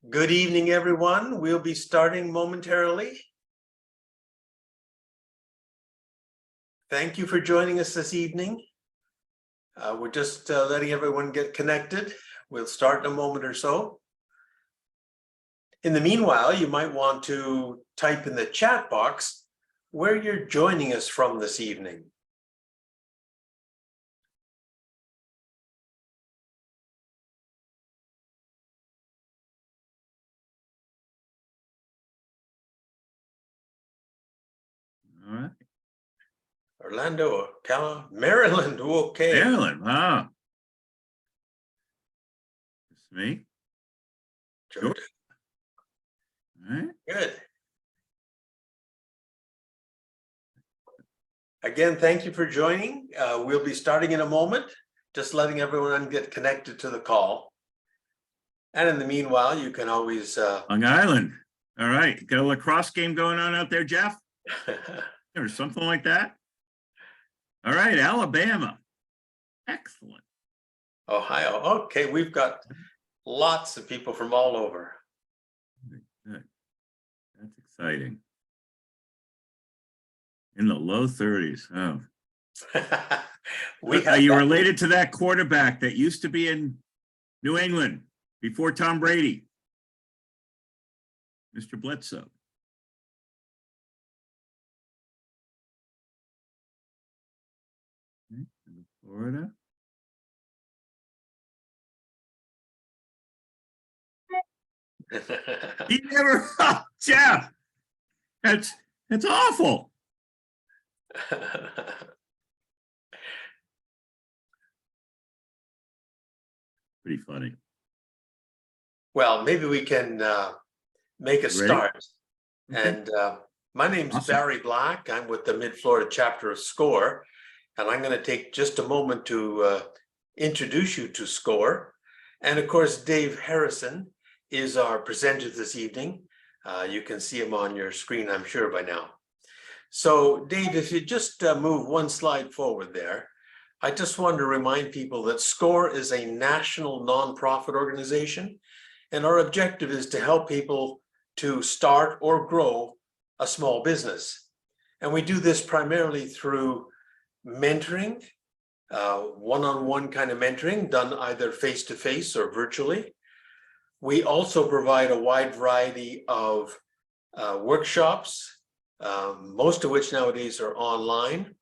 Good evening, everyone. We'll be starting momentarily. Thank you for joining us this evening. We're just letting everyone get connected. We'll start in a moment or so. In the meanwhile, you might want to type in the chat box where you're joining us from this evening. All right. Orlando, Maryland, okay. Maryland, wow. It's me. Sure. All right. Good. Again, thank you for joining. We'll be starting in a moment, just letting everyone get connected to the call. And in the meanwhile, you can always... Long Island. All right. Got a lacrosse game going on out there, Jeff? Or something like that? All right. Alabama. Excellent. Ohio. Okay, we've got lots of people from all over. Good. That's exciting. In the low 30s. Oh. Are you related to that quarterback that used to be in New England before Tom Brady? Mr. Bledsoe. Okay, Florida. He never, oh, Jeff. That's awful. Pretty funny. Well, maybe we can make a start. Okay. And my name's Awesome. Barry Black. I'm with the Mid-Florida chapter of SCORE. And I'm going to take just a moment to introduce you to SCORE. And of course, Dave Harrison is our presenter this evening. You can see him on your screen, I'm sure, by now. So, Dave, if you just move one slide forward there, I just want to remind people that SCORE is a national nonprofit organization, and our objective is to help people to start or grow a small business. And we do this primarily through mentoring, one-on-one kind of mentoring done either face-to-face or virtually. We also provide a wide variety of workshops, most of which nowadays are online.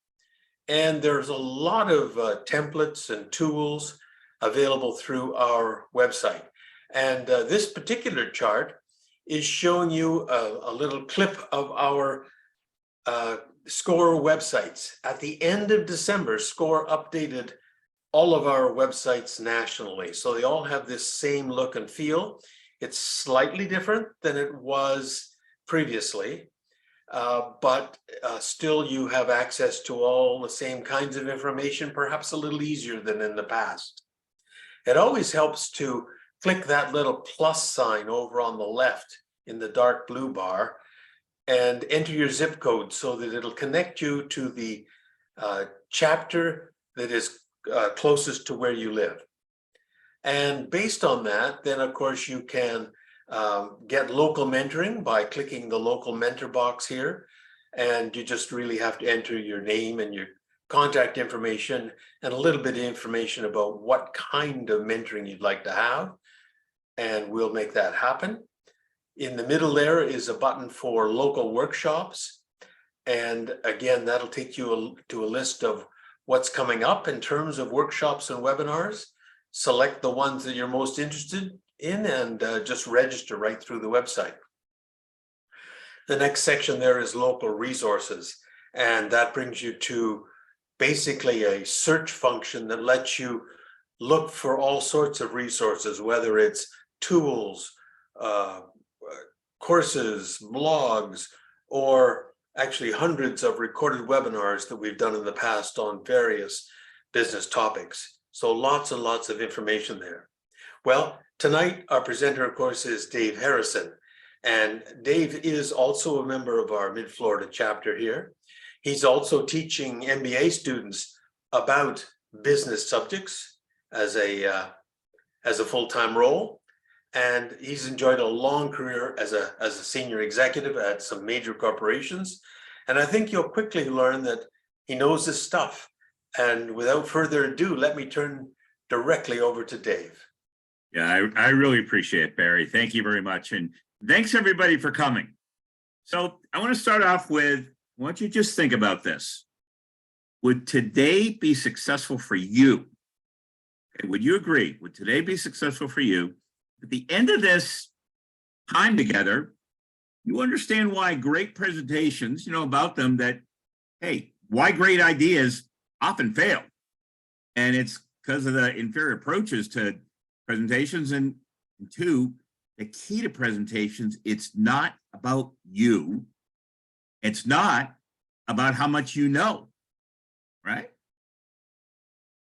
And there's a lot of templates and tools available through our website. And this particular chart is showing you a little clip of our SCORE websites. At the end of December, SCORE updated all of our websites nationally. So they all have this same look and feel. It's slightly different than it was previously, but still you have access to all the same kinds of information, perhaps a little easier than in the past. It always helps to click that little plus sign over on the left in the dark blue bar and enter your zip code so that it'll connect you to the chapter that is closest to where you live. And based on that, then of course you can get local mentoring by clicking the local mentor box here. And you just really have to enter your name and your contact information and a little bit of information about what kind of mentoring you'd like to have. And we'll make that happen. In the middle there is a button for local workshops. And again, that'll take you to a list of what's coming up in terms of workshops and webinars. Select the ones that you're most interested in and just register right through the website. The next section there is local resources. And that brings you to basically a search function that lets you look for all sorts of resources, whether it's tools, courses, blogs, or actually hundreds of recorded webinars that we've done in the past on various business topics. So lots and lots of information there. Well, tonight our presenter, of course, is Dave Harrison. And Dave is also a member of our Mid-Florida chapter here. He's also teaching MBA students about business subjects as a full-time role. and he's enjoyed a long career as a senior executive at some major corporations. And I think you'll quickly learn that he knows his stuff. And without further ado, let me turn directly over to Dave. Yeah, I really appreciate it, Barry. Thank you very much. And thanks everybody for coming. So I want to start off with, why don't you just think about this? Would today be successful for you? Okay, would you agree? Would today be successful for you? At the end of this time together, you understand why great presentations, about them, that, hey, why great ideas often fail. And it's because of the inferior approaches to presentations. And two, the key to presentations, it's not about you. It's not about how much you know, right?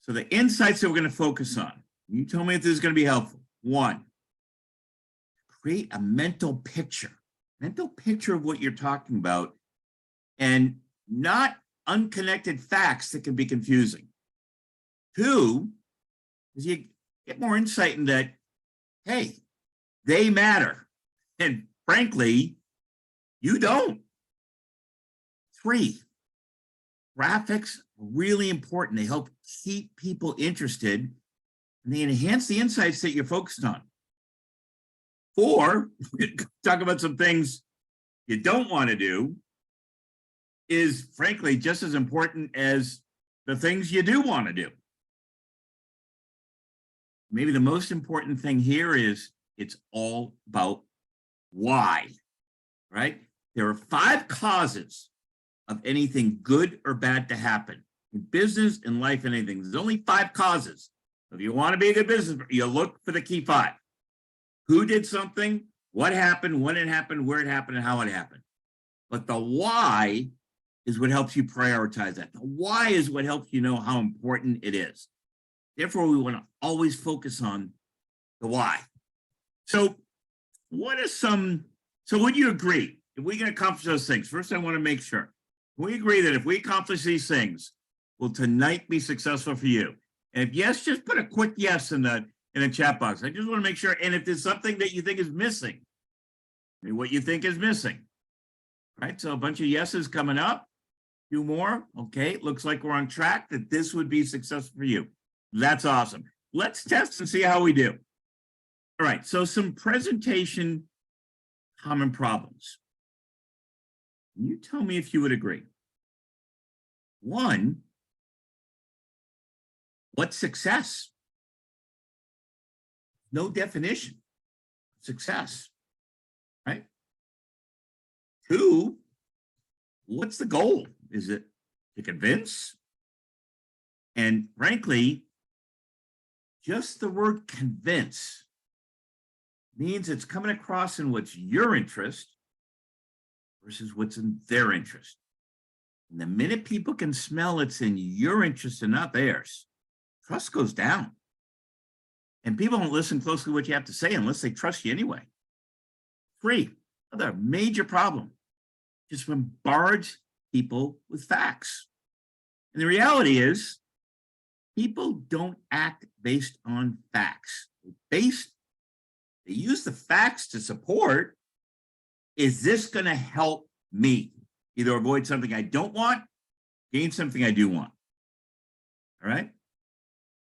So the insights that we're going to focus on, you tell me if this is going to be helpful. One, create a mental picture of what you're talking about, and not unconnected facts that can be confusing. Two, is you get more insight in that, hey, they matter. And frankly, you don't. Three, graphics are really important. They help keep people interested, and they enhance the insights that you're focused on. Four, talk about some things you don't want to do, is frankly just as important as the things you do want to do. Maybe the most important thing here is it's all about why, right? There are 5 causes of anything good or bad to happen in business, in life, and anything. There's only 5 causes. If you want to be a good business, you look for the key 5. Who did something, what happened, when it happened, where it happened, and how it happened. But the why is what helps you prioritize that. The why is what helps you know how important it is. Therefore, we want to always focus on the why. So what are some, so would you agree, if we can accomplish those things? First, I want to make sure. We agree that if we accomplish these things, will tonight be successful for you? And if yes, just put a quick yes in the chat box. I just want to make sure. And if there's something that you think is missing, what you think is missing, right? So a bunch of yeses coming up, 2 more. Okay, looks like we're on track that this would be successful for you. That's awesome. Let's test and see how we do. All right, so some presentation common problems. You tell me if you would agree. One, what's success? No definition of success, right? 2, what's the goal? Is it to convince? And frankly, just the word convince means it's coming across in what's your interest versus what's in their interest. And the minute people can smell it's in your interest and not theirs, trust goes down. And people don't listen closely to what you have to say unless they trust you anyway. 3, another major problem, just bombards people with facts. And the reality is, people don't act based on facts. They use the facts to support, is this going to help me either avoid something I don't want, gain something I do want? All right.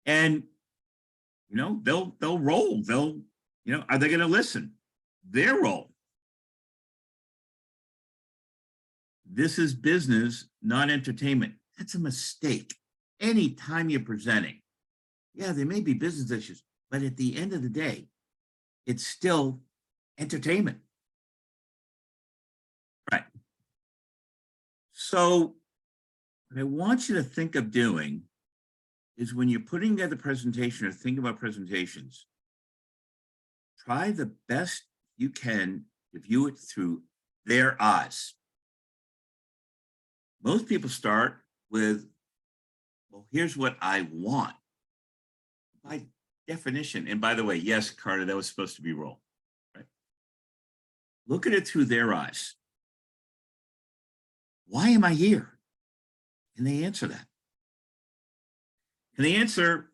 And, they'll roll. Are they going to listen? Their role. This is business, not entertainment. That's a mistake. Anytime you're presenting, yeah, there may be business issues, but at the end of the day, it's still entertainment. Right. So what I want you to think of doing is when you're putting together a presentation or think about presentations, try the best you can to view it through their eyes. Most people start with, well, here's what I want. By definition, and by the way, yes, Carter, that was supposed to be roll, right? Look at it through their eyes. Why am I here? Can they answer that? Can they answer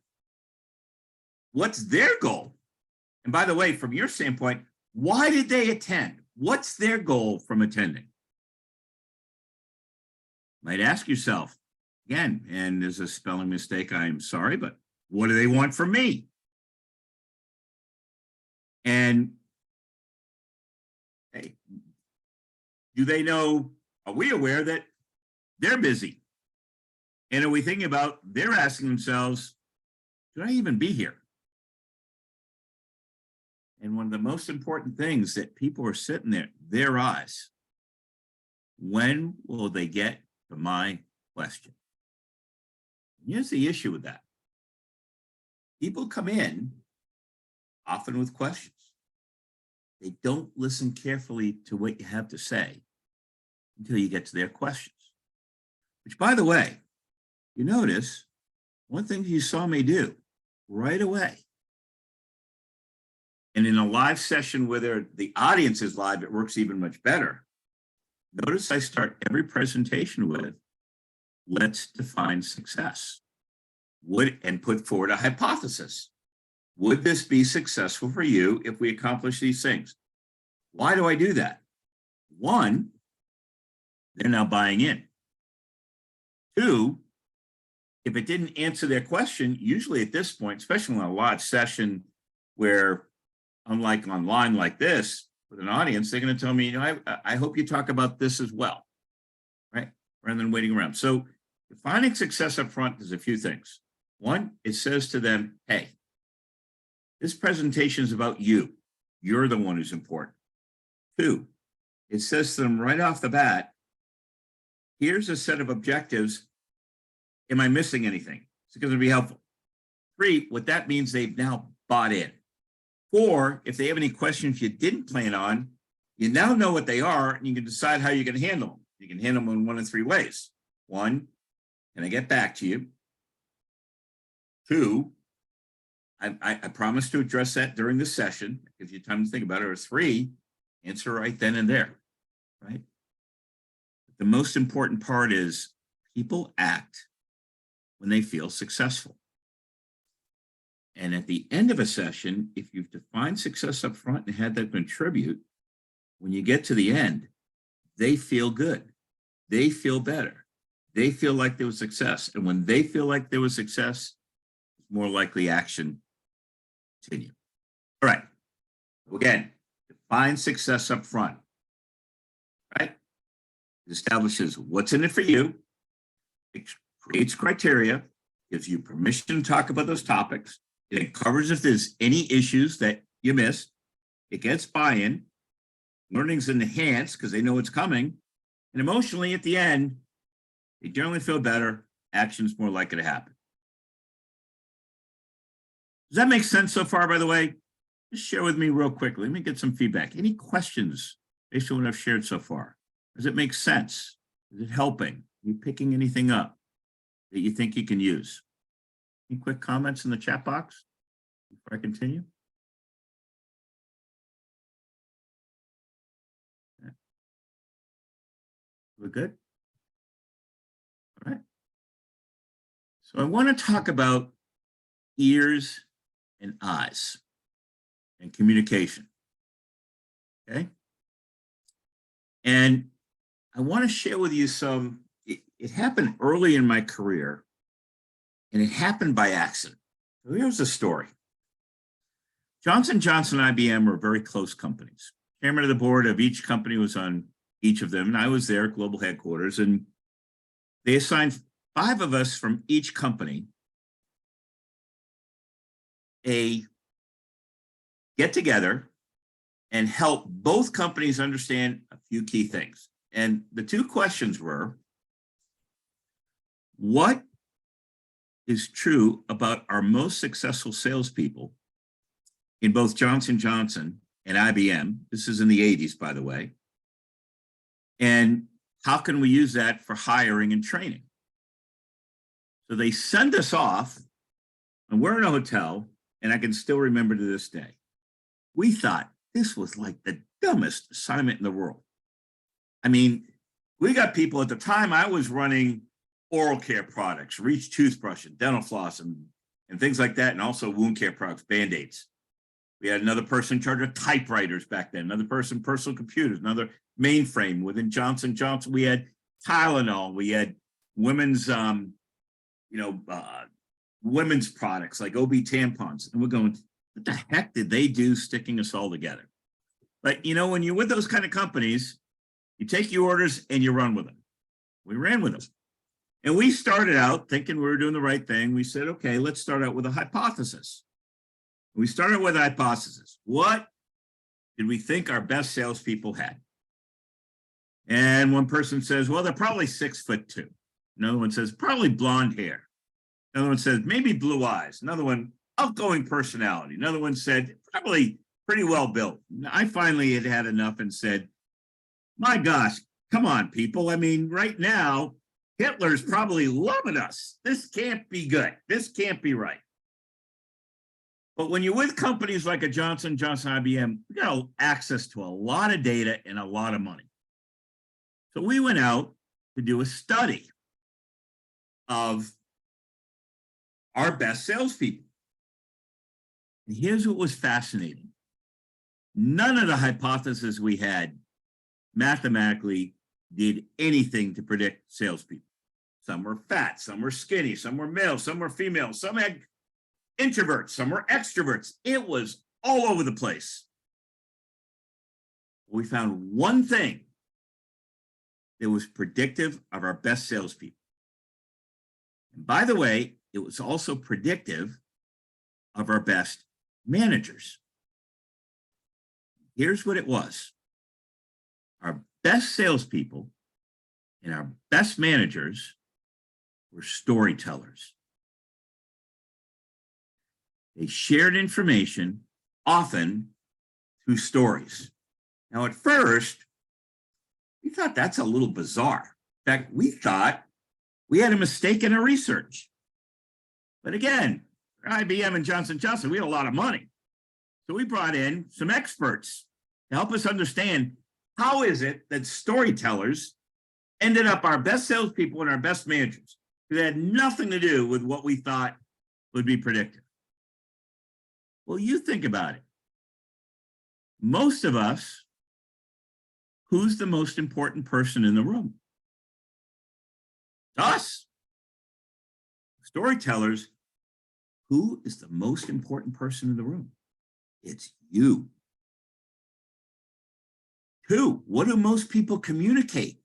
what's their goal? And by the way, from your standpoint, why did they attend? What's their goal from attending? Might ask yourself again, and there's a spelling mistake, I'm sorry, but what do they want from me? And hey, do they know, are we aware that they're busy? And are we thinking about, they're asking themselves, should I even be here? And one of the most important things that people are sitting there, their eyes, when will they get to my question? Here's the issue with that. People come in often with questions. They don't listen carefully to what you have to say until you get to their questions. Which, by the way, you notice one thing you saw me do right away. And in a live session where the audience is live, it works even much better. Notice I start every presentation with, let's define success. And put forward a hypothesis. Would this be successful for you if we accomplish these things? Why do I do that? One, they're now buying in. Two, if it didn't answer their question, usually at this point, especially in a live session where, unlike online like this, with an audience, they're going to tell me, you know, I hope you talk about this as well, right? Rather than waiting around. So defining success up front is a few things. One, it says to them, hey, this presentation is about you. You're the one who's important. Two, it says to them right off the bat, here's a set of objectives. Am I missing anything? Is it going to be helpful? Three, what that means, they've now bought in. Four, if they have any questions you didn't plan on, you now know what they are and you can decide how you're going to handle them. You can handle them in one of three ways. One, can I get back to you? Two, I promise to address that during the session. Gives you time to think about it. Or three, answer right then and there, right? The most important part is people act when they feel successful. And at the end of a session, if you've defined success up front and had them contribute, when you get to the end, they feel good. They feel better. They feel like there was success. And when they feel like there was success, more likely action continue. All right. Again, define success up front. Right? It establishes what's in it for you. It creates criteria, gives you permission to talk about those topics. It covers if there's any issues that you missed. It gets buy-in. Learning's enhanced because they know it's coming. And emotionally, at the end, they generally feel better. Action's more likely to happen. Does that make sense so far, by the way? Just share with me real quickly. Let me get some feedback. Any questions based on what I've shared so far? Does it make sense? Is it helping? Are you picking anything up that you think you can use? Any quick comments in the chat box before I continue? Yeah. We're good? All right. So I want to talk about ears and eyes and communication. Okay. And I want to share with you some, it happened early in my career and it happened by accident. So here's the story. Johnson & Johnson and IBM were very close companies. Chairman of the board of each company was on each of them, and I was there at global headquarters, and they assigned 5 of us from each company a get together and help both companies understand a few key things. And the 2 questions were, what is true about our most successful salespeople in both Johnson & Johnson and IBM? This is in the 80s, by the way. And how can we use that for hiring and training? So they send us off, and we're in a hotel, and I can still remember to this day. We thought this was like the dumbest assignment in the world. I mean, we got people at the time, I was running oral care products, Reach toothbrush and dental floss and things like that, and also wound care products, Band-Aids. We had another person in charge of typewriters back then, another person personal computers, another mainframe within Johnson & Johnson. We had Tylenol, we had women's women's products like OB tampons. And we're going, what the heck did they do sticking us all together? But when you're with those kind of companies, you take your orders and you run with them. We ran with them. And we started out thinking we were doing the right thing. We said, okay, let's start out with a hypothesis. We started with a hypothesis. What did we think our best salespeople had? And one person says, well, they're probably 6'2". Another one says, probably blonde hair. Another one says, maybe blue eyes. Another one, outgoing personality. Another one said, probably pretty well built. I finally had enough and said, my gosh, come on, people. I mean, right now, Hitler's probably loving us. This can't be good. This can't be right. But when you're with companies like a Johnson & Johnson, IBM, you got access to a lot of data and a lot of money. So we went out to do a study of our best salespeople. And here's what was fascinating. None of the hypotheses we had mathematically did anything to predict salespeople. Some were fat, some were skinny, some were male, some were female, some had introverts, some were extroverts. It was all over the place. We found one thing that was predictive of our best salespeople. And by the way, it was also predictive of our best managers. Here's what it was. Our best salespeople and our best managers were storytellers. They shared information, often through stories. Now, at first, we thought that's a little bizarre. In fact, we thought we had a mistake in our research. But again, IBM and Johnson & Johnson, we had a lot of money. So we brought in some experts to help us understand how is it that storytellers ended up our best salespeople and our best managers. It had nothing to do with what we thought would be predictive. Well, you think about it. Most of us, who's the most important person in the room? Us. Storytellers, who is the most important person in the room? It's you. Two, what do most people communicate?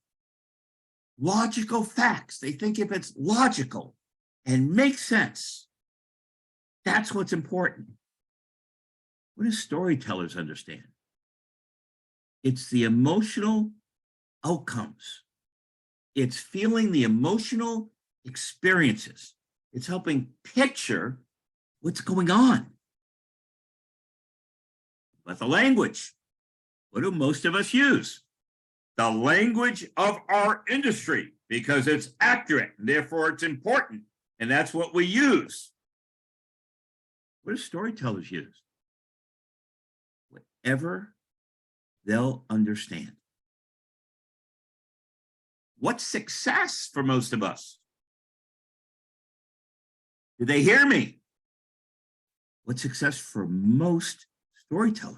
Logical facts. They think if it's logical and makes sense, that's what's important. What do storytellers understand? It's the emotional outcomes. It's feeling the emotional experiences. It's helping picture what's going on. But the language, what do most of us use? The language of our industry, because it's accurate, and therefore it's important, and that's what we use. What do storytellers use? Whatever they'll understand. What's success for most of us? Did they hear me? What's success for most storytellers?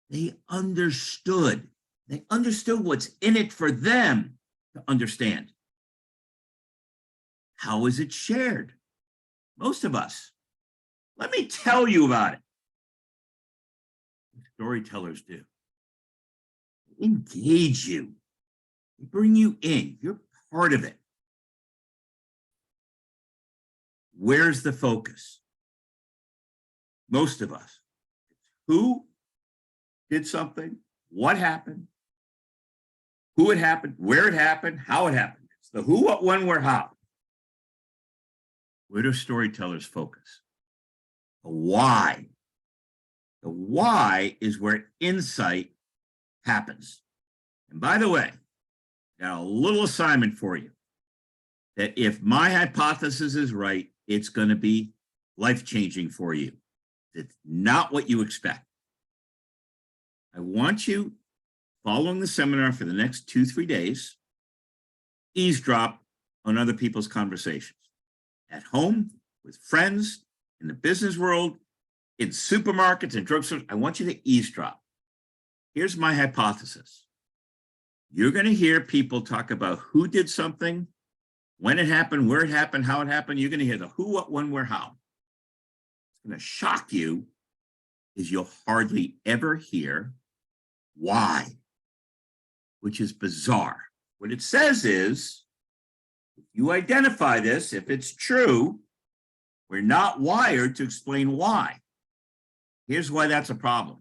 They understood. They understood what's in it for them to understand. How is it shared? Most of us. Let me tell you about it. What storytellers do. They engage you. They bring you in. You're part of it. Where's the focus? Most of us. Who did something? What happened? Who it happened? Where it happened? How it happened? It's the who, what, when, where, how. Where do storytellers focus? The why. The why is where insight happens. And by the way, got a little assignment for you. That if my hypothesis is right, it's going to be life-changing for you. It's not what you expect. I want you, following the seminar for the next 2-3 days, eavesdrop on other people's conversations. At home, with friends, in the business world, in supermarkets and drugstores. I want you to eavesdrop. Here's my hypothesis. You're going to hear people talk about who did something, when it happened, where it happened, how it happened. You're going to hear the who, what, when, where, how. It's going to shock you is you'll hardly ever hear why, which is bizarre. What it says is, if you identify this, if it's true, we're not wired to explain why. Here's why that's a problem.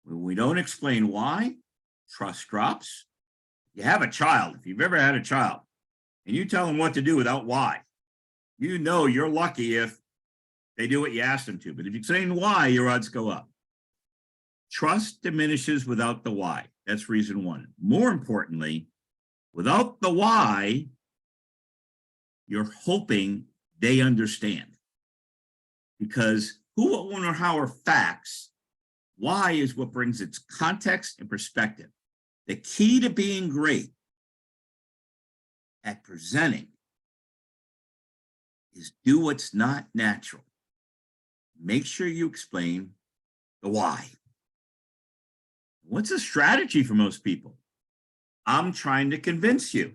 When we don't explain why, trust drops. You have a child, if you've ever had a child, and you tell them what to do without why, you know you're lucky if they do what you ask them to. But if you explain why, your odds go up. Trust diminishes without the why. That's reason one. More importantly, without the why, you're hoping they understand. Because who, what, when, or how are facts. Why is what brings its context and perspective. The key to being great at presenting is do what's not natural. Make sure you explain the why. What's the strategy for most people? I'm trying to convince you.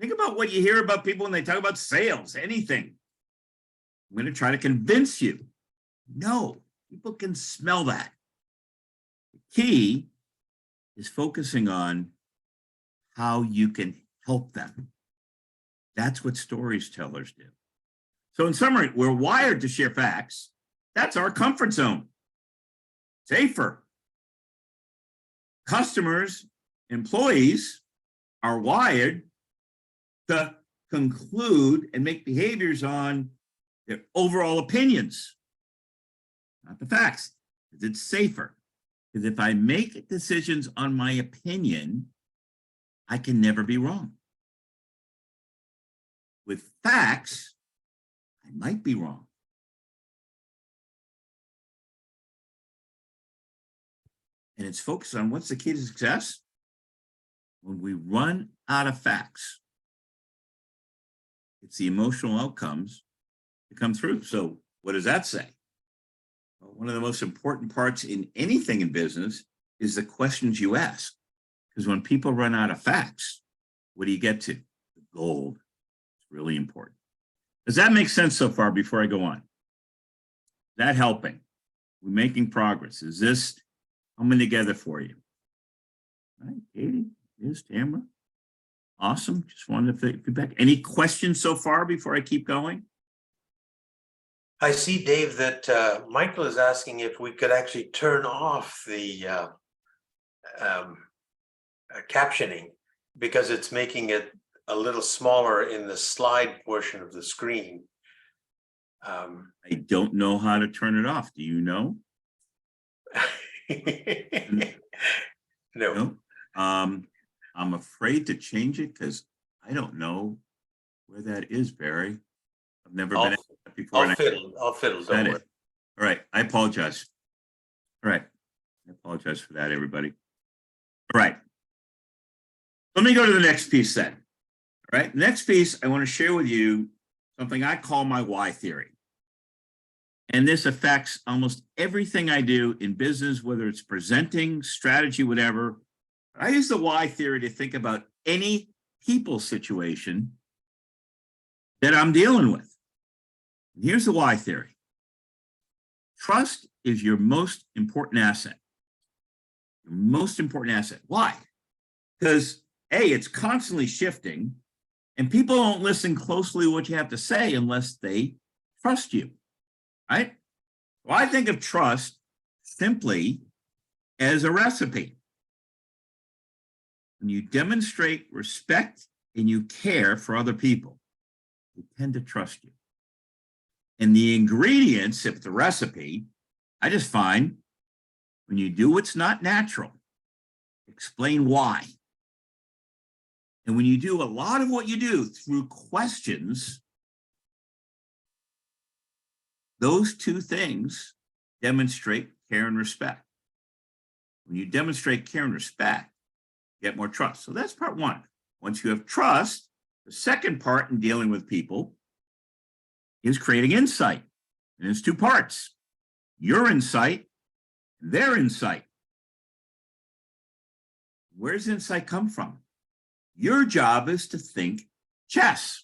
Think about what you hear about people when they talk about sales, anything. I'm going to try to convince you. No, people can smell that. The key is focusing on how you can help them. That's what storytellers do. So in summary, we're wired to share facts. That's our comfort zone. Safer. Customers, employees are wired to conclude and make behaviors on their overall opinions, not the facts, because it's safer. Because if I make decisions on my opinion, I can never be wrong. With facts, I might be wrong. And it's focused on what's the key to success? When we run out of facts, it's the emotional outcomes that come through. So what does that say? Well, one of the most important parts in anything in business is the questions you ask. Because when people run out of facts, what do you get to? The gold. It's really important. Does that make sense so far before I go on? Is that helping? We're making progress. Is this coming together for you? All right, Katie, here's Tamara. Awesome. Just wanted to feedback. Any questions so far before I keep going? I see, Dave, that Michael is asking if we could actually turn off the captioning because it's making it a little smaller in the slide portion of the screen. I don't know how to turn it off. Do you know? No. I'm afraid to change it because I don't know where that is, Barry. I've never been at that before. I'll fiddle. Don't worry. All right. I apologize. All right. I apologize for that, everybody. All right. Let me go to the next piece then. All right. Next piece, I want to share with you something I call my why theory. And this affects almost everything I do in business, whether it's presenting, strategy, whatever. I use the why theory to think about any people situation that I'm dealing with. And here's the why theory. Trust is your most important asset. Your most important asset. Why? Because A, it's constantly shifting, and people don't listen closely to what you have to say unless they trust you. Right? Well, I think of trust simply as a recipe. When you demonstrate respect and you care for other people, they tend to trust you. And the ingredients of the recipe, I just find when you do what's not natural, explain why. And when you do a lot of what you do through questions, those two things demonstrate care and respect. When you demonstrate care and respect, you get more trust. So that's part one. Once you have trust, the second part in dealing with people is creating insight. And it's two parts. your insight, their insight. Where does insight come from? Your job is to think chess,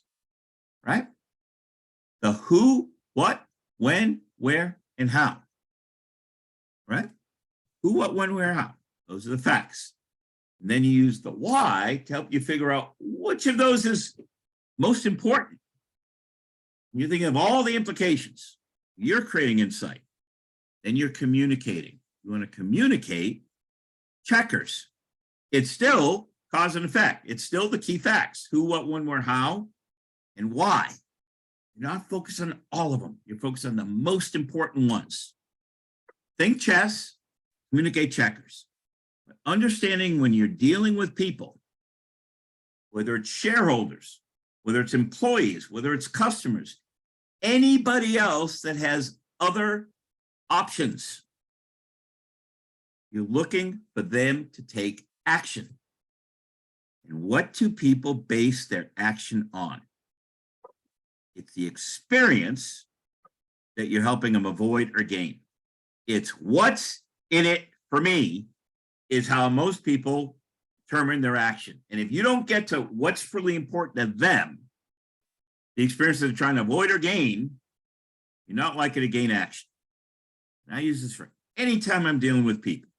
right? The who, what, when, where, and how, right? Who, what, when, where, how. Those are the facts. And then you use the why to help you figure out which of those is most important. You're thinking of all the implications. You're creating insight. Then you're communicating. You want to communicate checkers. It's still cause and effect. It's still the key facts. Who, what, when, where, how, and why. You're not focused on all of them. You're focused on the most important ones. Think chess, communicate checkers. But understanding when you're dealing with people, whether it's shareholders, whether it's employees, whether it's customers, anybody else that has other options, you're looking for them to take action. And what do people base their action on? It's the experience that you're helping them avoid or gain. It's what's in it for me is how most people determine their action. And if you don't get to what's really important to them, the experience that they're trying to avoid or gain, you're not likely to gain action. And I use this for any time I'm dealing with people.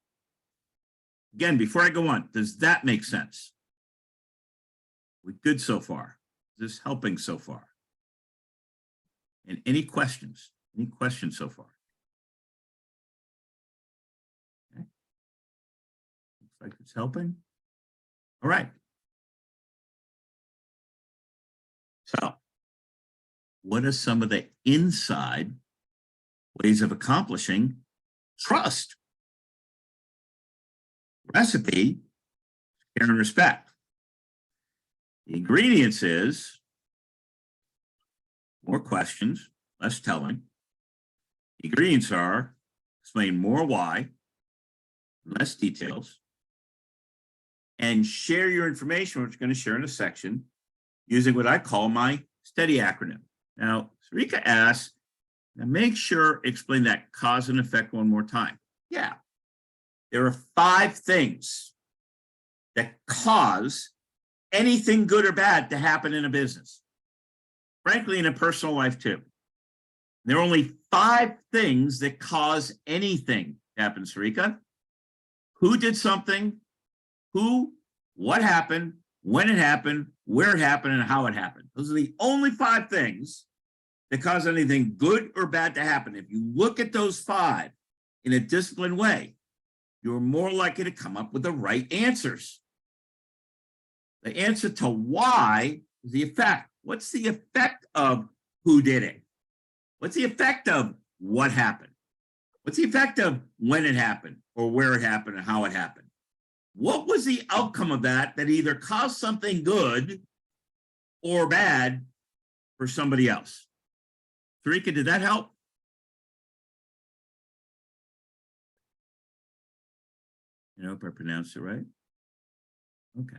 Again, before I go on, does that make sense? We're good so far. Is this helping so far? And any questions? Any questions so far? Okay. Looks like it's helping. All right. So, what are some of the inside ways of accomplishing trust? Recipe, care and respect. The ingredients is more questions, less telling. The ingredients are explain more why, less details, and share your information, which we're going to share in a section, using what I call my STEADY acronym. Now, Sarika asks, now make sure explain that cause and effect one more time. Yeah. There are 5 things that cause anything good or bad to happen in a business. Frankly, in a personal life too. There are only 5 things that cause anything to happen, Sarika. Who did something, who, what happened, when it happened, where it happened, and how it happened. Those are the only 5 things that cause anything good or bad to happen. If you look at those 5 in a disciplined way, you're more likely to come up with the right answers. The answer to why is the effect. What's the effect of who did it? What's the effect of what happened? What's the effect of when it happened or where it happened and how it happened? What was the outcome of that either caused something good or bad for somebody else? Sarika, did that help? I hope I pronounced it right. Okay.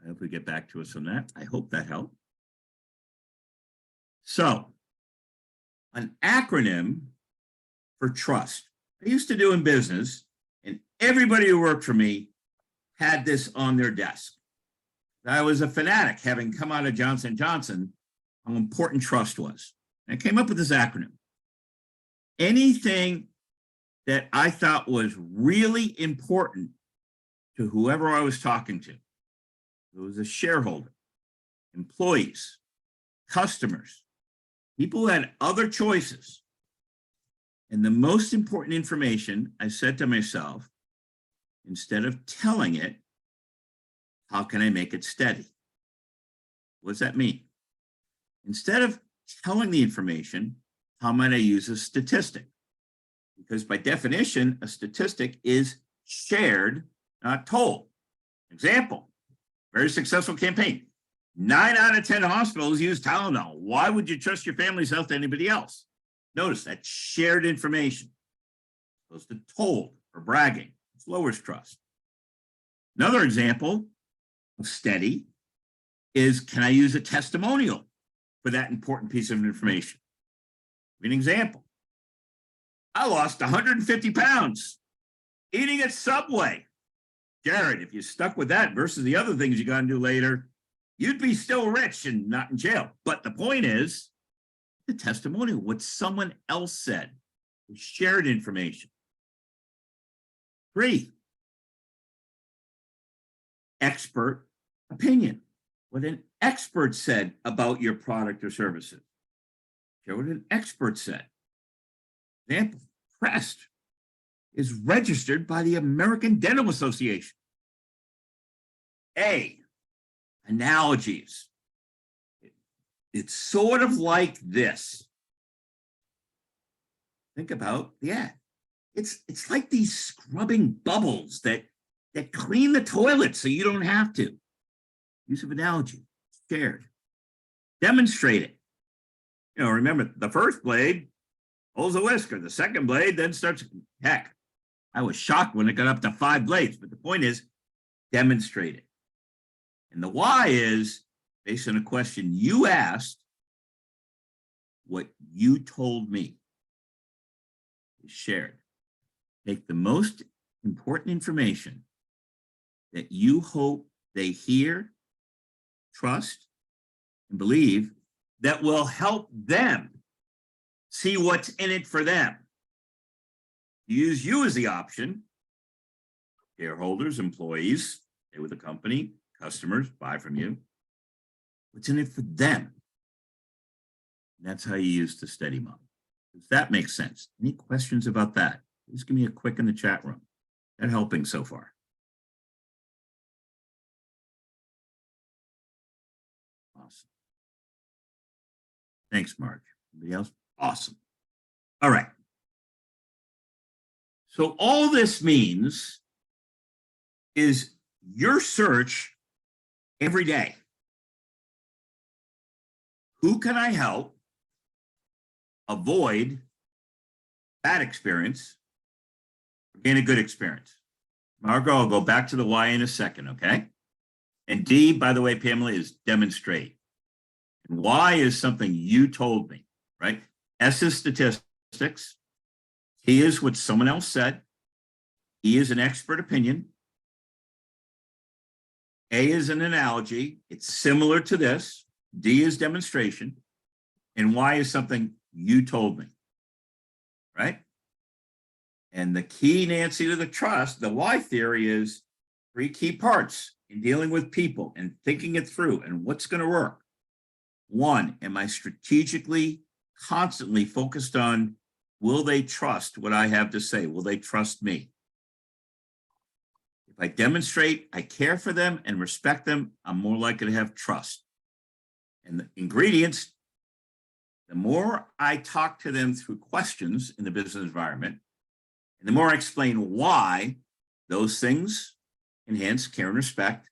I hope we get back to us on that. I hope that helped. So, an acronym for trust. I used to do in business, and everybody who worked for me had this on their desk. I was a fanatic, having come out of Johnson & Johnson, how important trust was. And I came up with this acronym. Anything that I thought was really important to whoever I was talking to, it was a shareholder, employees, customers, people who had other choices. And the most important information, I said to myself, instead of telling it, how can I make it steady? What does that mean? Instead of telling the information, how might I use a statistic? Because by definition, a statistic is shared, not told. Example, very successful campaign. 9 out of 10 hospitals use Tylenol. Why would you trust your family's health to anybody else? Notice that shared information, opposed to told or bragging, which lowers trust. Another example of steady is, can I use a testimonial for that important piece of information? An example. I lost 150 pounds eating at Subway. Jared, if you stuck with that versus the other things you got to do later, you'd be still rich and not in jail. But the point is, the testimonial, what someone else said, shared information. 3, expert opinion. What an expert said about your product or services. Share what an expert said. Example, Crest is registered by the American Dental Association. A, analogies. It's sort of like this. Think about, it's like these scrubbing bubbles that clean the toilet so you don't have to. Use of analogy, shared. Demonstrate it. Remember, the first blade holds a whisker. The second blade then starts, heck, I was shocked when it got up to 5 blades, but the point is, demonstrate it. And the why is based on a question you asked, what you told me is shared. Take the most important information that you hope they hear, trust, and believe that will help them see what's in it for them. Use you as the option. Shareholders, employees, stay with the company, customers, buy from you. What's in it for them? And that's how you use the steady model. Does that make sense? Any questions about that? Please give me a quick in the chat room. That helping so far? Awesome. Thanks, Mark. Anybody else? Awesome. All right. So all this means is your search every day. Who can I help avoid bad experience or gain a good experience? Margot, I'll go back to the why in a second, okay? And D, by the way, Pamela, is demonstrate. And why is something you told me, right? S is statistics. T is what someone else said. E is an expert opinion. A is an analogy. It's similar to this. D is demonstration. And Y is something you told me, right? And the key, Nancy, to the trust, the Y theory is 3 key parts in dealing with people and thinking it through and what's going to work. 1, am I strategically, constantly focused on, will they trust what I have to say? Will they trust me? If I demonstrate I care for them and respect them, I'm more likely to have trust. And the ingredients, the more I talk to them through questions in the business environment, and the more I explain why those things enhance care and respect,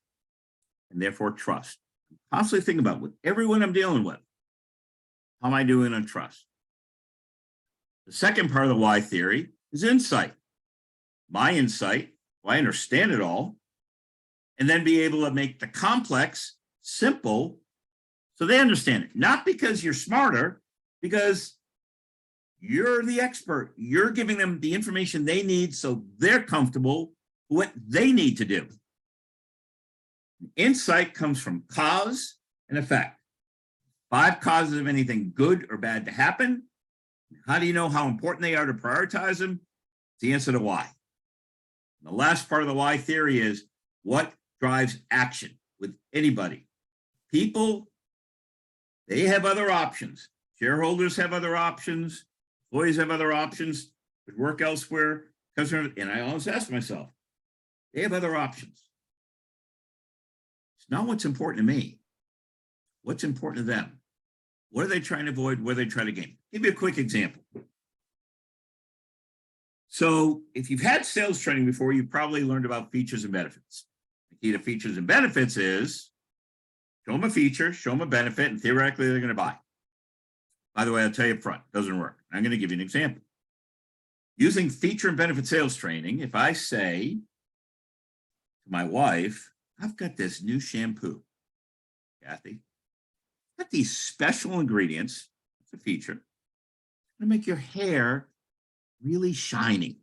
and therefore trust. I'm constantly thinking about with everyone I'm dealing with, how am I doing on trust? The second part of the why theory is insight. My insight, well, I understand it all, and then be able to make the complex simple so they understand it. Not because you're smarter, because you're the expert. You're giving them the information they need so they're comfortable with what they need to do. Insight comes from cause and effect. 5 causes of anything good or bad to happen. How do you know how important they are to prioritize them? It's the answer to why. And the last part of the why theory is what drives action with anybody. People, they have other options. Shareholders have other options. Employees have other options. Could work elsewhere. And I always ask myself, they have other options. It's not what's important to me. What's important to them? What are they trying to avoid? What are they trying to gain? Give you a quick example. So if you've had sales training before, you've probably learned about features and benefits. The key to features and benefits is show them a feature, show them a benefit, and theoretically they're going to buy. By the way, I'll tell you up front, it doesn't work. I'm going to give you an example. Using feature and benefit sales training, if I say to my wife, I've got this new shampoo, Kathy, I've got these special ingredients, it's a feature, to make your hair really shining.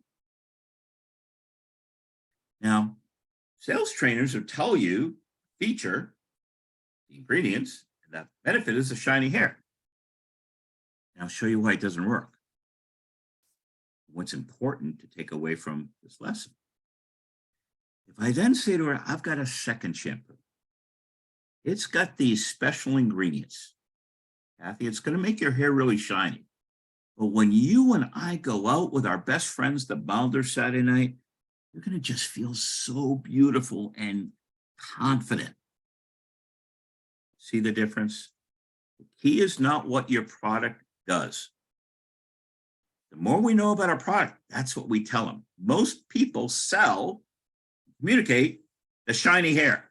Now, sales trainers will tell you feature, the ingredients, and that benefit is the shiny hair. And I'll show you why it doesn't work. What's important to take away from this lesson. If I then say to her, I've got a second shampoo. It's got these special ingredients. Kathy, it's going to make your hair really shiny. But when you and I go out with our best friends the Balder Saturday night, you're going to just feel so beautiful and confident. See the difference? The key is not what your product does. The more we know about our product, that's what we tell them. Most people sell, communicate the shiny hair.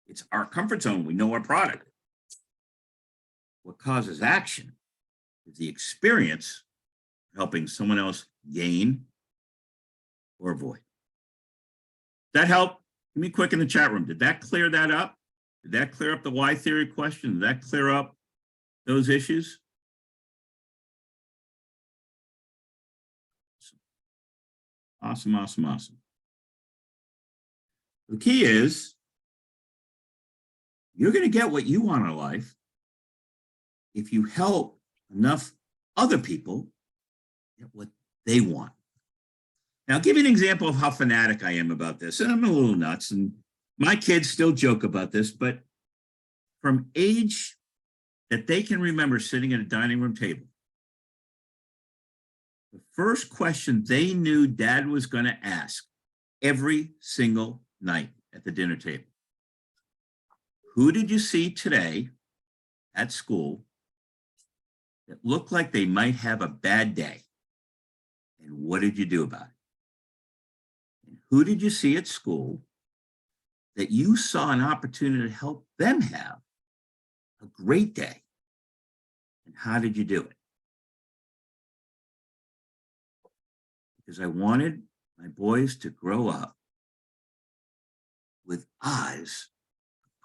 It's our comfort zone. We know our product. What causes action is the experience of helping someone else gain or avoid. Did that help? Give me quick in the chat room. Did that clear that up? Did that clear up the why theory question? Did that clear up those issues? Awesome, awesome, awesome. The key is you're going to get what you want in life if you help enough other people get what they want. Now, I'll give you an example of how fanatic I am about this. And I'm a little nuts, and my kids still joke about this, but from age that they can remember sitting at a dining room table, the first question they knew Dad was going to ask every single night at the dinner table: who did you see today at school that looked like they might have a bad day? And what did you do about it? And who did you see at school that you saw an opportunity to help them have a great day? And how did you do it? Because I wanted my boys to grow up with eyes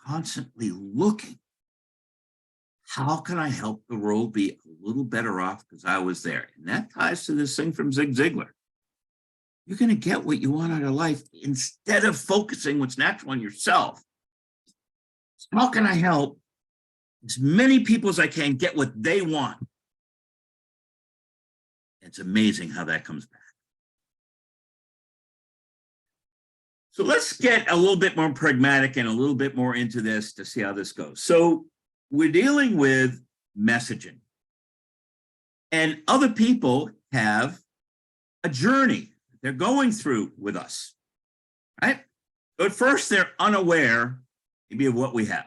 constantly looking. How can I help the world be a little better off because I was there? And that ties to this thing from Zig Ziglar. You're going to get what you want out of life instead of focusing what's natural on yourself. How can I help as many people as I can get what they want? It's amazing how that comes back. So let's get a little bit more pragmatic and a little bit more into this to see how this goes. So we're dealing with messaging, and other people have a journey they're going through with us, right? So at first, they're unaware maybe of what we have.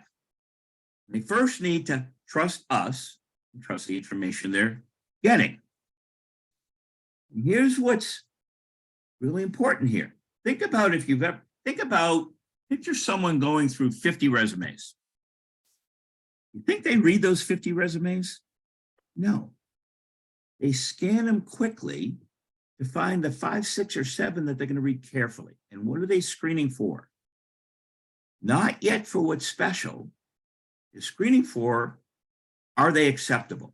They first need to trust us and trust the information they're getting. And here's what's really important here. Think about if you've ever, picture someone going through 50 resumes. You think they read those 50 resumes? No. They scan them quickly to find the 5, 6, or 7 that they're going to read carefully. And what are they screening for? Not yet for what's special. They're screening for, are they acceptable?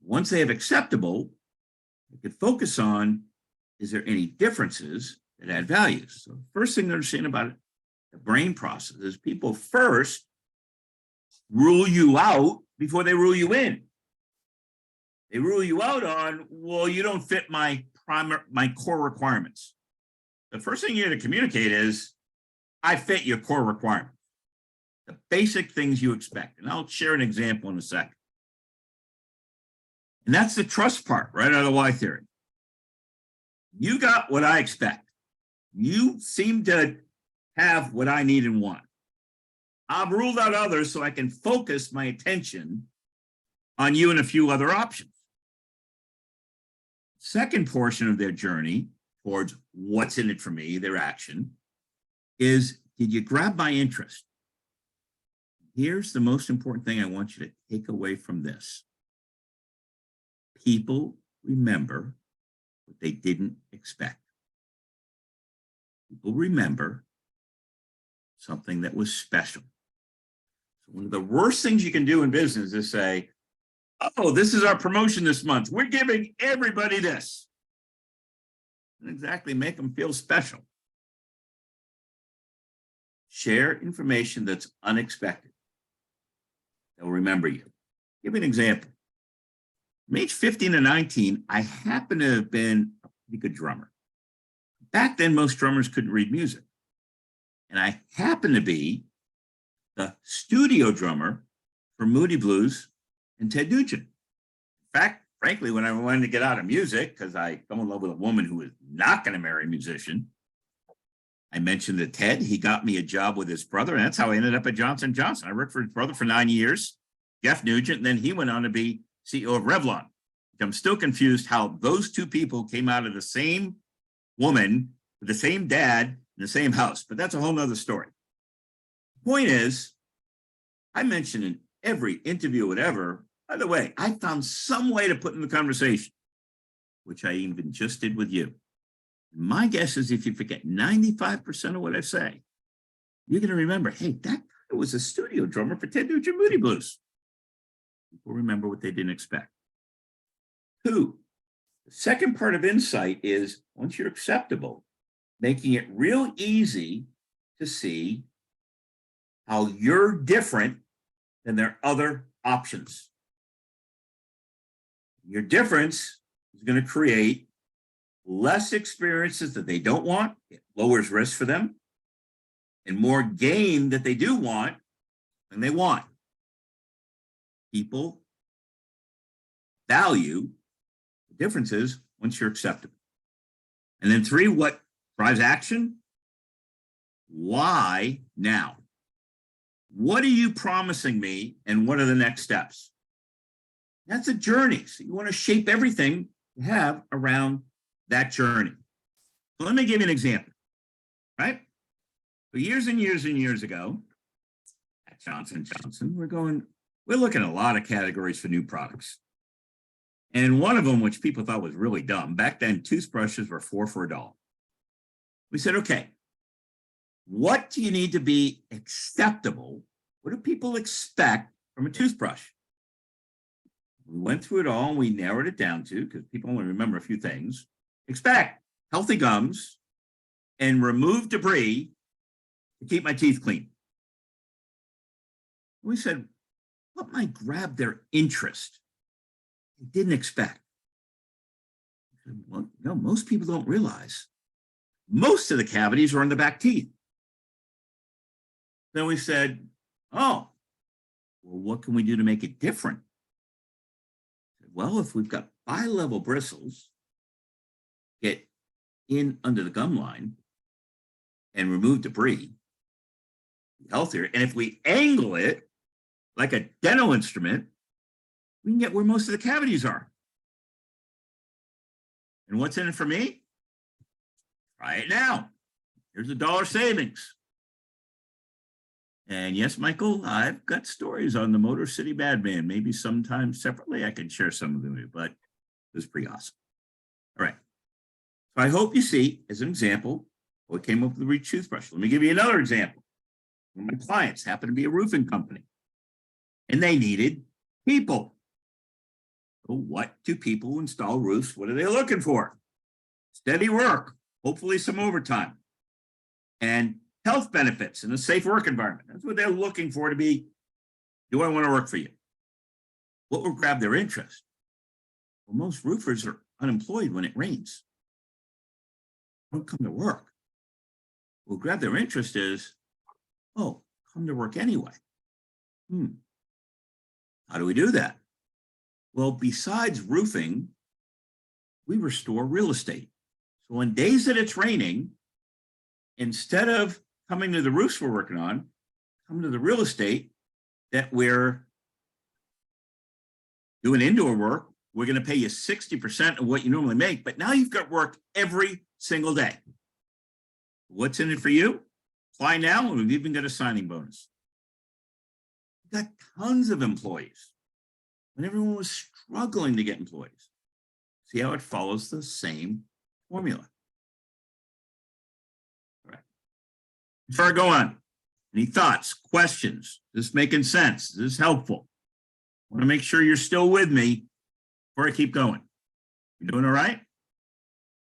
Once they have acceptable, they could focus on, is there any differences that add values? So the first thing to understand about the brain process is people first rule you out before they rule you in. They rule you out on, well, you don't fit my core requirements. The first thing you need to communicate is, I fit your core requirements. The basic things you expect. And I'll share an example in a second. And that's the trust part, right out of the why theory. You got what I expect. You seem to have what I need and want. I've ruled out others so I can focus my attention on you and a few other options. Second portion of their journey towards what's in it for me, their action, is, did you grab my interest? Here's the most important thing I want you to take away from this. People remember what they didn't expect. People remember something that was special. So one of the worst things you can do in business is say, Oh, this is our promotion this month. We're giving everybody this. Doesn't exactly make them feel special. Share information that's unexpected. They'll remember you. Give me an example. From age 15 to 19, I happen to have been a pretty good drummer. Back then, most drummers couldn't read music. And I happened to be the studio drummer for Moody Blues and Ted Nugent. In fact, frankly, when I wanted to get out of music, because I fell in love with a woman who was not going to marry a musician, I mentioned to Ted. He got me a job with his brother, and that's how I ended up at Johnson & Johnson. I worked for his brother for 9 years, Jeff Nugent, and then he went on to be CEO of Revlon. I'm still confused how those two people came out of the same woman, with the same dad, in the same house, but that's a whole nother story. The point is, I mentioned in every interview, whatever, by the way, I found some way to put in the conversation, which I even just did with you. My guess is if you forget 95% of what I say, you're going to remember, hey, that guy was a studio drummer for Ted Nugent Moody Blues. People remember what they didn't expect. 2, the second part of insight is once you're acceptable, making it real easy to see how you're different than their other options. Your difference is going to create less experiences that they don't want. It lowers risk for them, and more gain that they do want than they want. People value the differences once you're acceptable. And then 3, what drives action? Why now? What are you promising me, and what are the next steps? That's a journey. So you want to shape everything you have around that journey. So let me give you an example, right? So years and years and years ago, at Johnson & Johnson, we're looking at a lot of categories for new products. And one of them, which people thought was really dumb, back then, toothbrushes were 4 for $1. We said, okay, what do you need to be acceptable? What do people expect from a toothbrush? We went through it all and we narrowed it down to, because people only remember a few things, expect healthy gums and remove debris to keep my teeth clean. We said, what might grab their interest? They didn't expect. Well, no, most people don't realize most of the cavities are in the back teeth. Then we said, oh, well, what can we do to make it different? Well, if we've got bi-level bristles, get in under the gum line and remove debris, healthier. And if we angle it like a dental instrument, we can get where most of the cavities are. And what's in it for me? Try it now. Here's $1 savings. And yes, Michael, I've got stories on the Motor City Madman. Maybe sometime separately I can share some of them with you, but it was pretty awesome. All right. So I hope you see, as an example, what came up with the Reach toothbrush. Let me give you another example. One of my clients happened to be a roofing company, and they needed people. So what do people who install roofs? What are they looking for? Steady work, hopefully some overtime, and health benefits and a safe work environment. That's what they're looking for to be, do I want to work for you? What will grab their interest? Well, most roofers are unemployed when it rains. They don't come to work. What will grab their interest is, oh, come to work anyway. How do we do that? Well, besides roofing, we restore real estate. So on days that it's raining, instead of coming to the roofs we're working on, come to the real estate that we're doing indoor work. We're going to pay you 60% of what you normally make, but now you've got work every single day. What's in it for you? Apply now, and we've even got a signing bonus. We've got tons of employees when everyone was struggling to get employees. See how it follows the same formula. All right. Before I go on, any thoughts, questions? Is this making sense? Is this helpful? Want to make sure you're still with me before I keep going. You doing all right?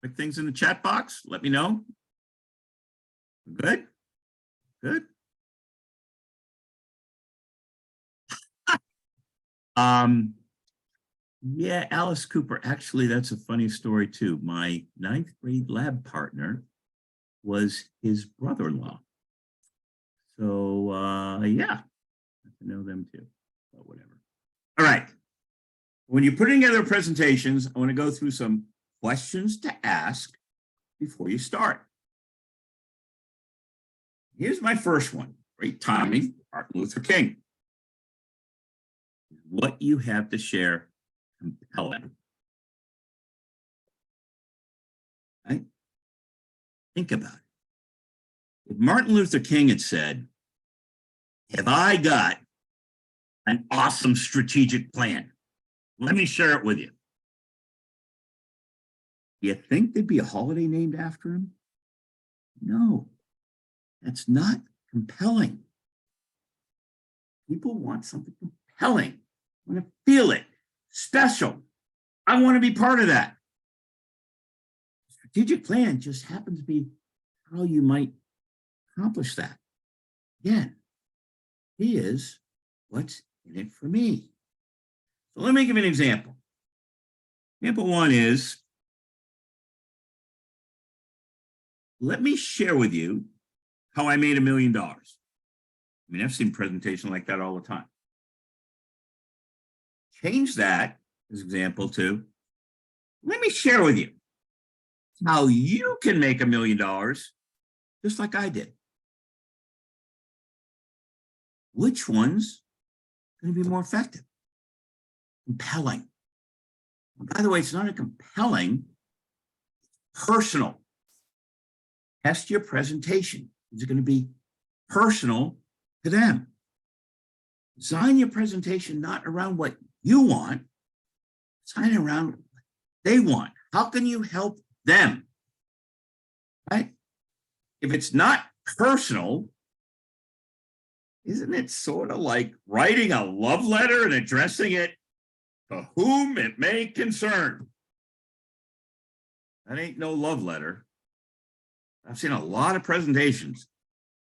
Quick things in the chat box. Let me know. Good? Good. Yeah, Alice Cooper. Actually, that's a funny story too. My 9th grade lab partner was his brother-in-law. So yeah, I know them too, but whatever. All right. When you're putting together presentations, I want to go through some questions to ask before you start. Here's my first one. Great timing, Martin Luther King. What you have to share compelling. Right? Think about it. If Martin Luther King had said, have I got an awesome strategic plan? Let me share it with you. Do you think there'd be a holiday named after him? No, that's not compelling. People want something compelling. I want to feel it, special. I want to be part of that. Strategic plan just happens to be how you might accomplish that. Again, here's what's in it for me. So let me give you an example. Example one is, let me share with you how I made $1 million. I mean, I've seen presentations like that all the time. Change that as example to, let me share with you how you can make $1 million just like I did. Which one's going to be more effective? Compelling. By the way, it's not a compelling, personal. Test your presentation. Is it going to be personal to them? Design your presentation not around what you want, design around what they want. How can you help them? Right? If it's not personal, isn't it sort of like writing a love letter and addressing it to whom it may concern? That ain't no love letter. I've seen a lot of presentations.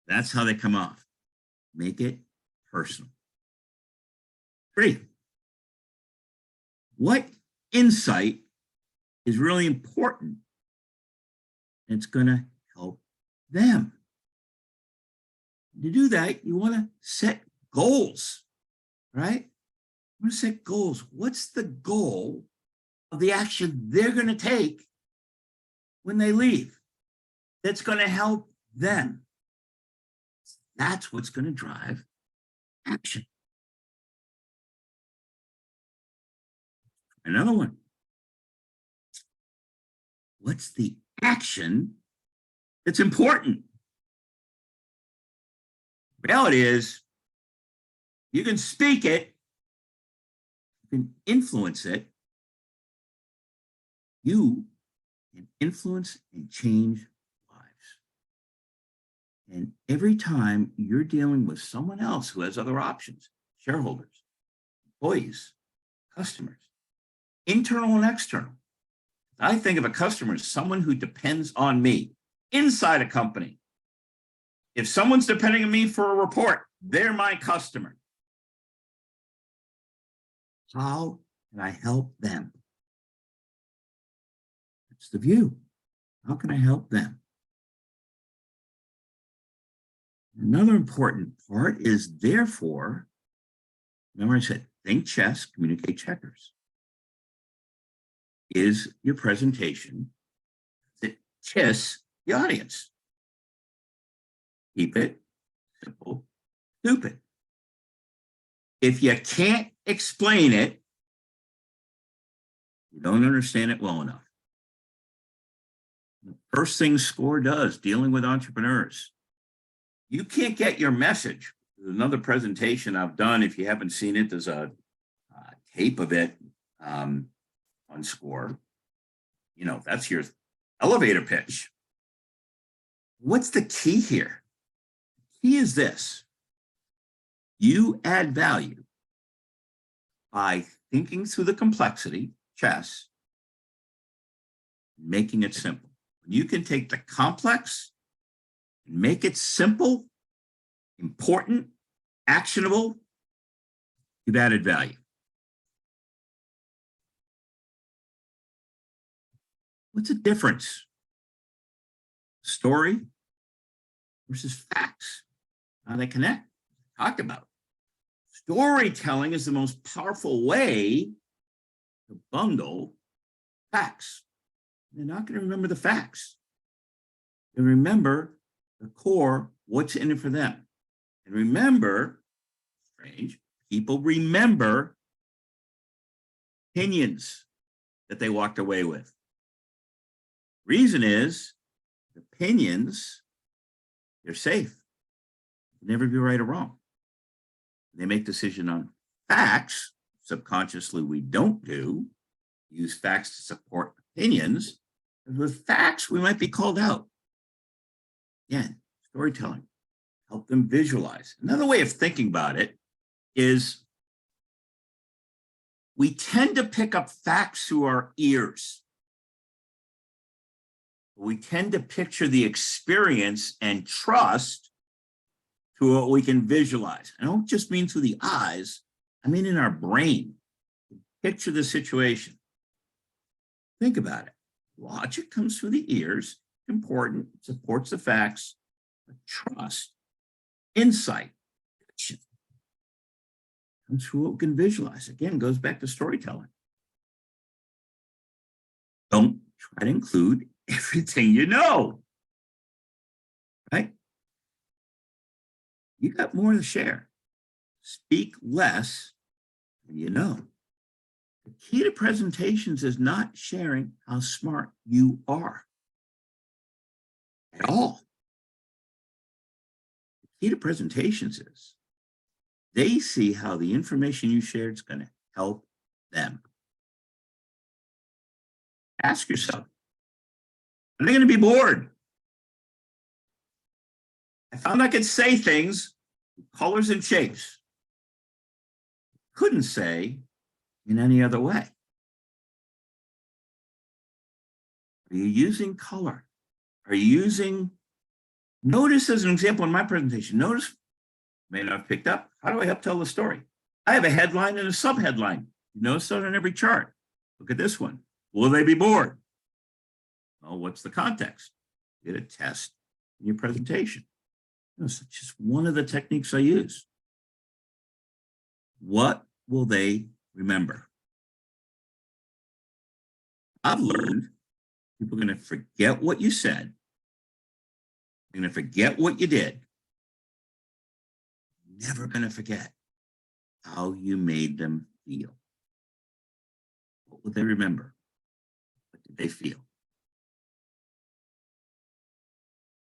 That's how they come off. Make it personal. 3, what insight is really important? It's going to help them. To do that, you want to set goals, right? You want to set goals. What's the goal of the action they're going to take when they leave that's going to help them? That's what's going to drive action. Another one. What's the action that's important? Reality is, you can speak it, you can influence it, you can influence and change lives. And every time you're dealing with someone else who has other options, shareholders, employees, customers, internal and external. I think of a customer as someone who depends on me inside a company. If someone's depending on me for a report, they're my customer. How can I help them? That's the view. How can I help them? Another important part is, therefore, remember I said, think chess, communicate checkers. Is your presentation that kiss the audience? Keep it simple, stupid. If you can't explain it, you don't understand it well enough. The first thing SCORE does, dealing with entrepreneurs, you can't get your message. There's another presentation I've done. If you haven't seen it, there's a tape of it on SCORE. You know, that's your elevator pitch. What's the key here? The key is this. You add value by thinking through the complexity, chess, making it simple. You can take the complex and make it simple, important, actionable. You've added value. What's the difference? Story versus facts. How they connect. Talk about. Storytelling is the most powerful way to bundle facts. They're not going to remember the facts. They remember the core, what's in it for them. And remember, strange, people remember opinions that they walked away with. Reason is, opinions, they're safe. They'll never be right or wrong. They make decision on facts. Subconsciously, we don't use facts to support opinions. With facts, we might be called out. Again, storytelling, help them visualize. Another way of thinking about it is we tend to pick up facts through our ears. We tend to picture the experience and trust through what we can visualize. I don't just mean through the eyes, I mean in our brain. Picture the situation. Think about it. Logic comes through the ears, important, supports the facts, but trust, insight, comes through what we can visualize. Again, goes back to storytelling. Don't try to include everything you know, right? You got more to share. Speak less than you know. The key to presentations is not sharing how smart you are at all. The key to presentations is they see how the information you shared is going to help them. Ask yourself, are they going to be bored? I found I could say things with colors and shapes. Couldn't say in any other way. Are you using color? Are you using, notice as an example in my presentation, notice, may not have picked up, how do I help tell the story? I have a headline and a subheadline. You notice that on every chart. Look at this one. Will they be bored? Well, what's the context? Get a test in your presentation. It's just one of the techniques I use. What will they remember? I've learned people are going to forget what you said. They're going to forget what you did. Never going to forget how you made them feel. What will they remember? What did they feel?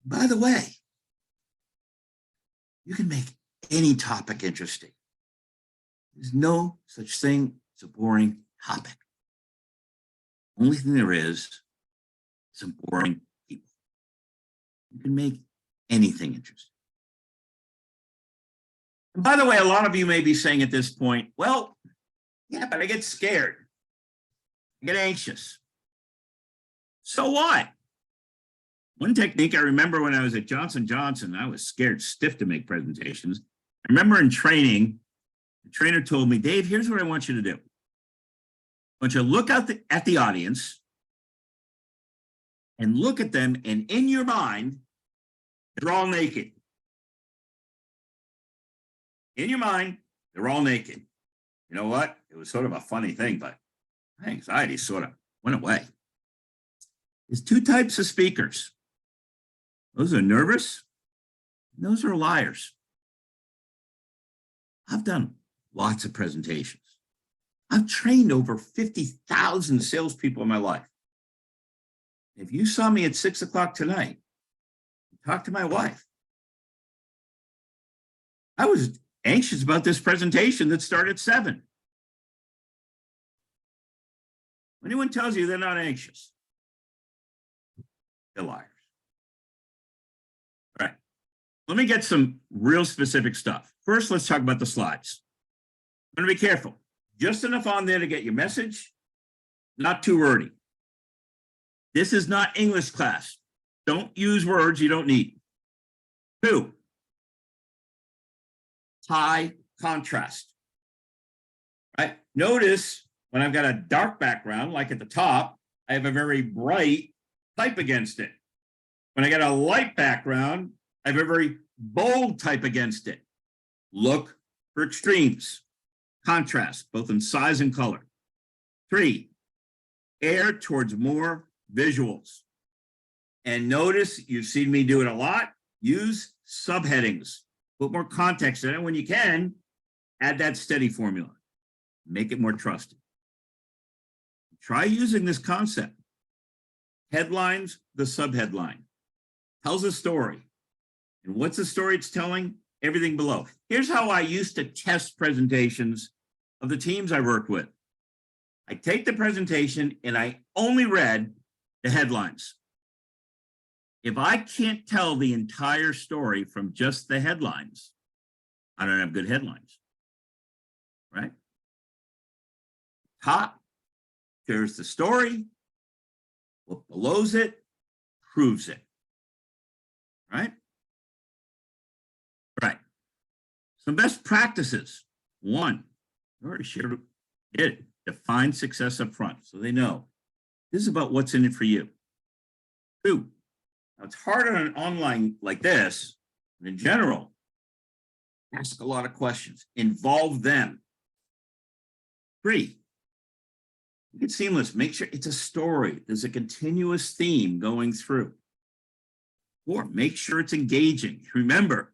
By the way, you can make any topic interesting. There's no such thing as a boring topic. Only thing there is some boring people. You can make anything interesting. And by the way, a lot of you may be saying at this point, well, yeah, but I get scared. I get anxious. So what? One technique I remember when I was at Johnson & Johnson, I was scared stiff to make presentations. I remember in training, the trainer told me, Dave, here's what I want you to do. I want you to look out at the audience and look at them, and in your mind, they're all naked. In your mind, they're all naked. You know what? It was sort of a funny thing, but my anxiety sort of went away. There's two types of speakers. Those are nervous, and those are liars. I've done lots of presentations. I've trained over 50,000 salespeople in my life. If you saw me at 6 o'clock tonight, talk to my wife. I was anxious about this presentation that started at 7. When anyone tells you they're not anxious, they're liars. All right, let me get some real specific stuff. First, let's talk about the slides. I'm going to be careful. just enough on there to get your message, not too wordy. This is not English class. Don't use words you don't need. 2, high contrast. Right? Notice when I've got a dark background, like at the top, I have a very bright type against it. When I got a light background, I have a very bold type against it. Look for extremes, contrast, both in size and color. 3, err towards more visuals. And notice, you've seen me do it a lot, use subheadings, put more context in it. When you can, add that steady formula, make it more trusted. Try using this concept. Headlines, the subheadline, tells a story. And what's the story it's telling? Everything below. Here's how I used to test presentations of the teams I worked with. I take the presentation and I only read the headlines. If I can't tell the entire story from just the headlines, I don't have good headlines, right? Top, there's the story. What below's it proves it, right? Right. Some best practices. 1, I already shared it. Define success up front so they know this is about what's in it for you. 2, now it's hard on an online like this, but in general, ask a lot of questions, involve them. 3, make it seamless, make sure it's a story. There's a continuous theme going through. 4, make sure it's engaging. Remember,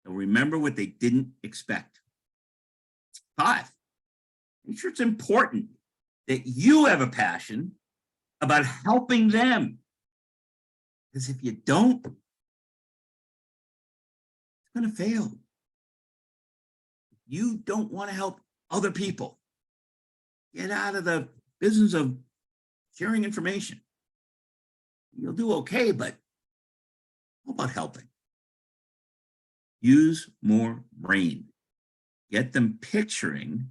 they'll remember what they didn't expect. 5, make sure it's important that you have a passion about helping them. Because if you don't, it's going to fail. You don't want to help other people. Get out of the business of sharing information. You'll do okay, but how about helping? Use more brain. Get them picturing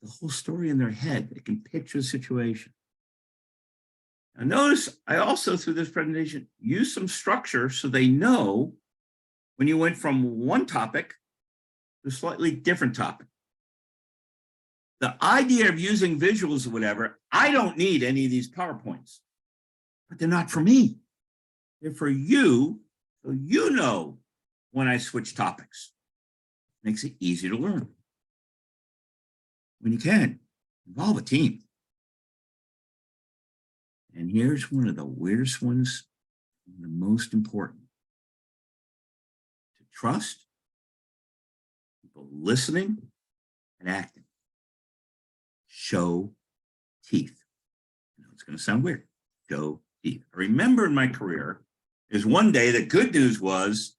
the whole story in their head. They can picture the situation. Now notice I also, through this presentation, use some structure so they know when you went from one topic to a slightly different topic. The idea of using visuals or whatever, I don't need any of these PowerPoints, but they're not for me. They're for you, so you know when I switch topics. Makes it easy to learn. When you can, involve a team. And here's one of the weirdest ones, and the most important. To trust, people listening and acting. Show teeth. I know it's going to sound weird. Show teeth. I remember in my career, is one day the good news was,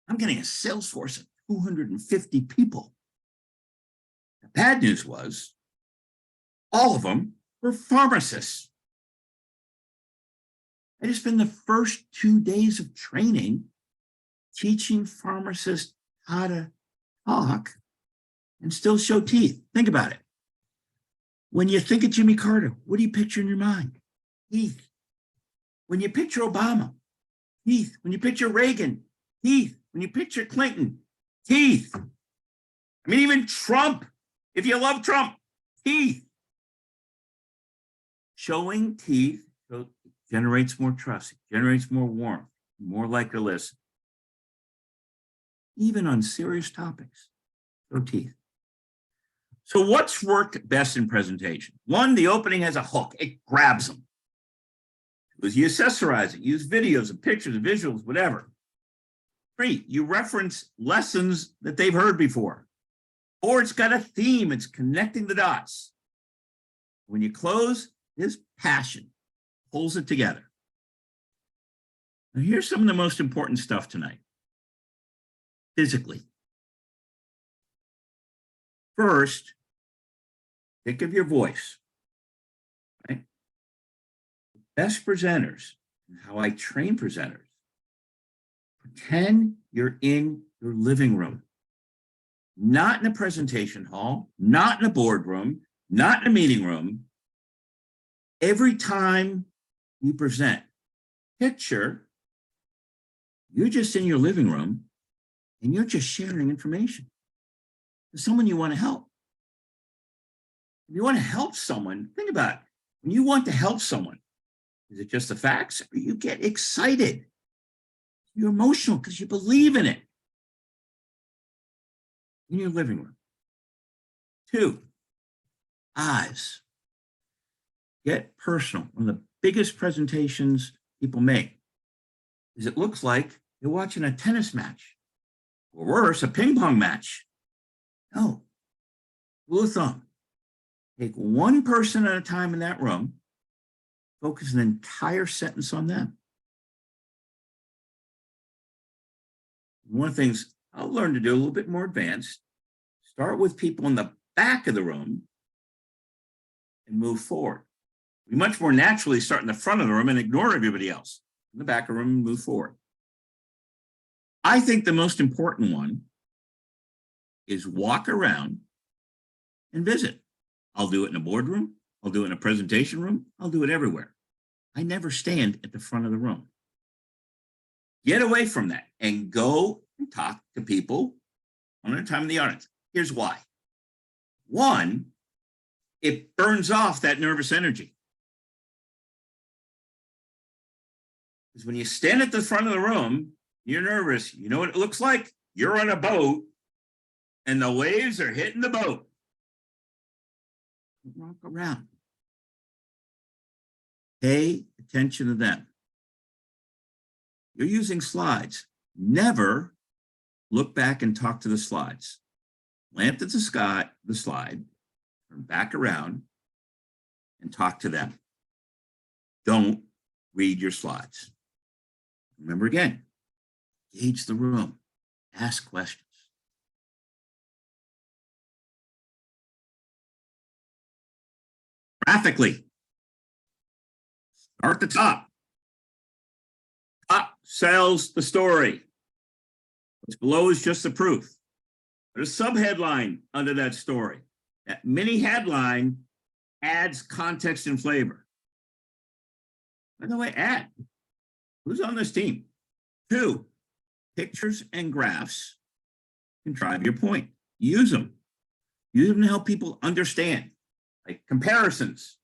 I'm getting a sales force of 250 people. The bad news was, all of them were pharmacists. I just spent the first 2 days of training teaching pharmacists how to talk and still show teeth. Think about it. When you think of Jimmy Carter, what do you picture in your mind? Teeth. When you picture Obama, teeth. When you picture Reagan, teeth. When you picture Clinton, teeth. I mean, even Trump, if you love Trump, teeth. Showing teeth generates more trust, generates more warmth, more likely to listen. Even on serious topics, show teeth. So what's worked best in presentation? 1, the opening has a hook. It grabs them. 2, you accessorize it. Use videos and pictures and visuals, whatever. 3, you reference lessons that they've heard before. 4, it's got a theme. It's connecting the dots. When you close, this passion pulls it together. Now here's some of the most important stuff tonight. Physically. First, think of your voice. Right? Best presenters, and how I train presenters, pretend you're in your living room. not in a presentation hall, not in a boardroom, not in a meeting room. Every time you present, picture you're just in your living room and you're just sharing information with someone you want to help. If you want to help someone, think about it. When you want to help someone, is it just the facts or you get excited? You're emotional because you believe in it. In your living room. 2, eyes. Get personal. One of the biggest presentations people make is it looks like you're watching a tennis match, or worse, a ping pong match. No. Rule of thumb. Take one person at a time in that room, focus an entire sentence on them. One of the things I'll learn to do a little bit more advanced, start with people in the back of the room and move forward. We much more naturally start in the front of the room and ignore everybody else. In the back of the room and move forward. I think the most important one is walk around and visit. I'll do it in a boardroom. I'll do it in a presentation room. I'll do it everywhere. I never stand at the front of the room. Get away from that and go and talk to people one at a time in the audience. Here's why. 1, it burns off that nervous energy. Because when you stand at the front of the room, you're nervous. You know what it looks like? You're on a boat and the waves are hitting the boat. Walk around. Pay attention to them. You're using slides. Never look back and talk to the slides. Glance at the slide, turn back around and talk to them. Don't read your slides. Remember again, gauge the room, ask questions. Graphically, start at the top. Top sells the story. What's below is just the proof. Put a subheadline under that story. That mini headline adds context and flavor. By the way, add. Who's on this team? 2, pictures and graphs can drive your point. Use them. Use them to help people understand. Like comparisons.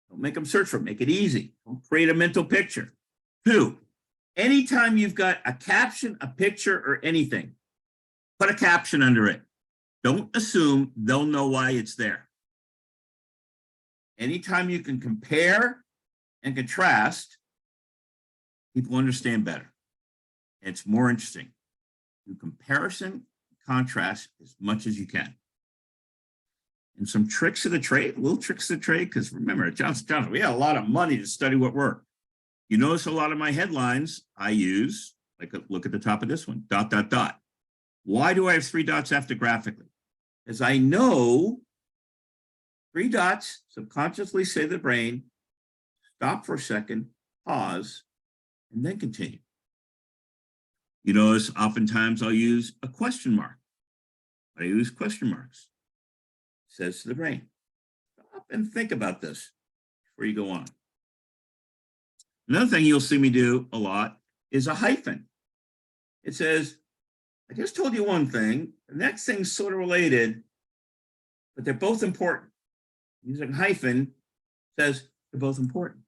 Don't make them search for it. Make it easy. Don't create a mental picture. 2, anytime you've got a caption, a picture, or anything, put a caption under it. Don't assume they'll know why it's there. Anytime you can compare and contrast, people understand better. And it's more interesting. Do comparison, contrast as much as you can. And some tricks of the trade, little tricks of the trade, because remember, at Johnson & Johnson, we had a lot of money to study what worked. You notice a lot of my headlines I use, like look at the top of this one, ... Why do I have 3 dots after graphically? As I know, 3 dots subconsciously say to the brain, stop for a second, pause, and then continue. You notice oftentimes I'll use a question mark. I use question marks. It says to the brain, stop and think about this before you go on. Another thing you'll see me do a lot is a hyphen. It says, I just told you one thing, the next thing's sort of related, but they're both important. Using hyphen says they're both important.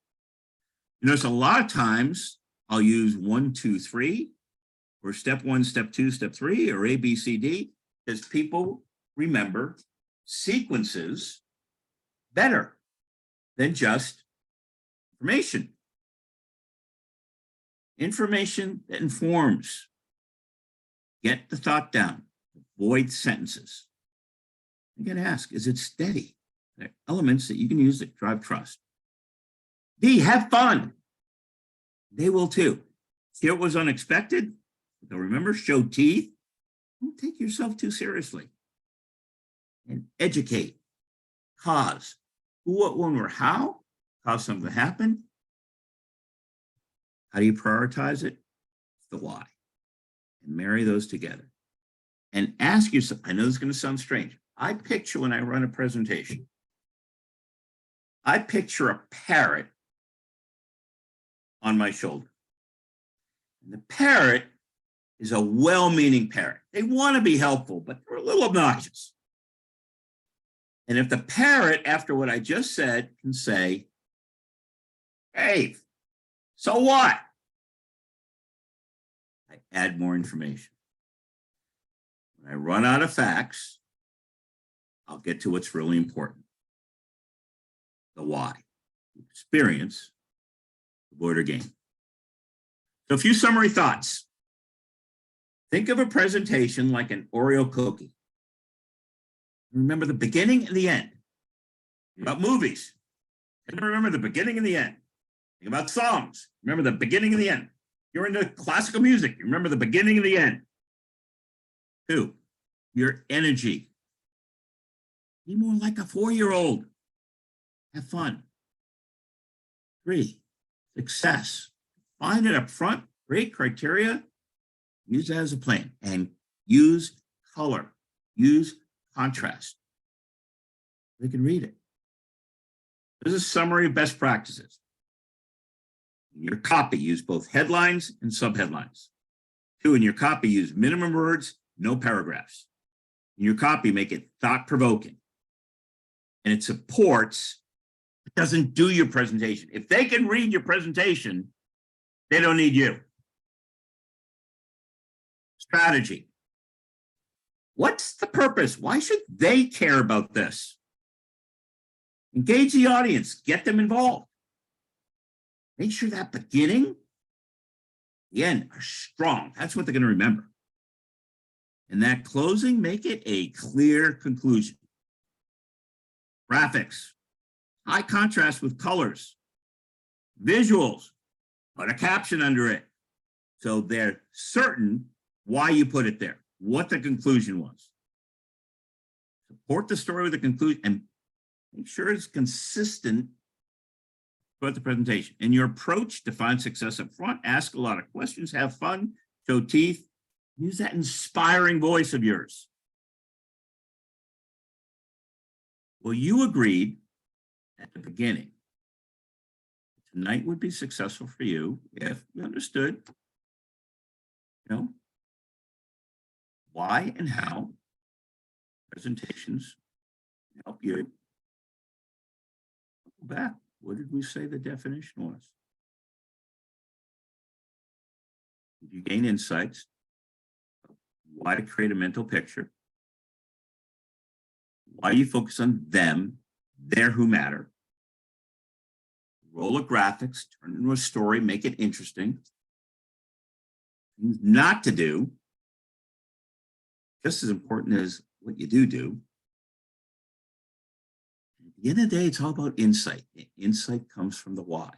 You notice a lot of times I'll use 1, 2, 3, or step 1, step 2, step 3, or A, B, C, D, because people remember sequences better than just information. Information that informs. Get the thought down. Avoid sentences. You can ask, is it steady? There are elements that you can use that drive trust. D, have fun. They will too. Hear what was unexpected. They'll remember, show teeth. Don't take yourself too seriously. And educate. Cause. Who, what, when, or how. Cause something to happen. How do you prioritize it? It's the why. And marry those together. and ask yourself, I know this is going to sound strange. I picture when I run a presentation, I picture a parrot on my shoulder. And the parrot is a well-meaning parrot. They want to be helpful, but they're a little obnoxious. And if the parrot, after what I just said, can say, hey, so what? I add more information. When I run out of facts, I'll get to what's really important. The why. Experience, avoid or gain. So a few summary thoughts. Think of a presentation like an Oreo cookie. Remember the beginning and the end. Think about movies. Remember the beginning and the end. Think about songs. Remember the beginning and the end. You're into classical music. Remember the beginning and the end. 2, your energy. Be more like a 4-year-old. Have fun. 3, success. Find it up front, create criteria, use that as a plan, and use color, use contrast. They can read it. This is a summary of best practices. In your copy, use both headlines and subheadlines. 2, in your copy, use minimum words, no paragraphs. In your copy, make it thought-provoking. And it supports, it doesn't do your presentation. If they can read your presentation, they don't need you. Strategy. What's the purpose? Why should they care about this? Engage the audience, get them involved. Make sure that beginning, the end are strong. That's what they're going to remember. And that closing, make it a clear conclusion. Graphics, high contrast with colors, visuals, put a caption under it. So they're certain why you put it there, what the conclusion was. Support the story with the conclusion and make sure it's consistent throughout the presentation. In your approach, define success up front, ask a lot of questions, have fun, show teeth, use that inspiring voice of yours. Well, you agreed at the beginning tonight would be successful for you if you understood, why and how presentations help you. Go back. What did we say the definition was? Did you gain insights? Why to create a mental picture? Why you focus on them, they're who matter. Roll of graphics, turn it into a story, make it interesting. Things not to do, just as important as what you do. At the end of the day, it's all about insight. Insight comes from the why.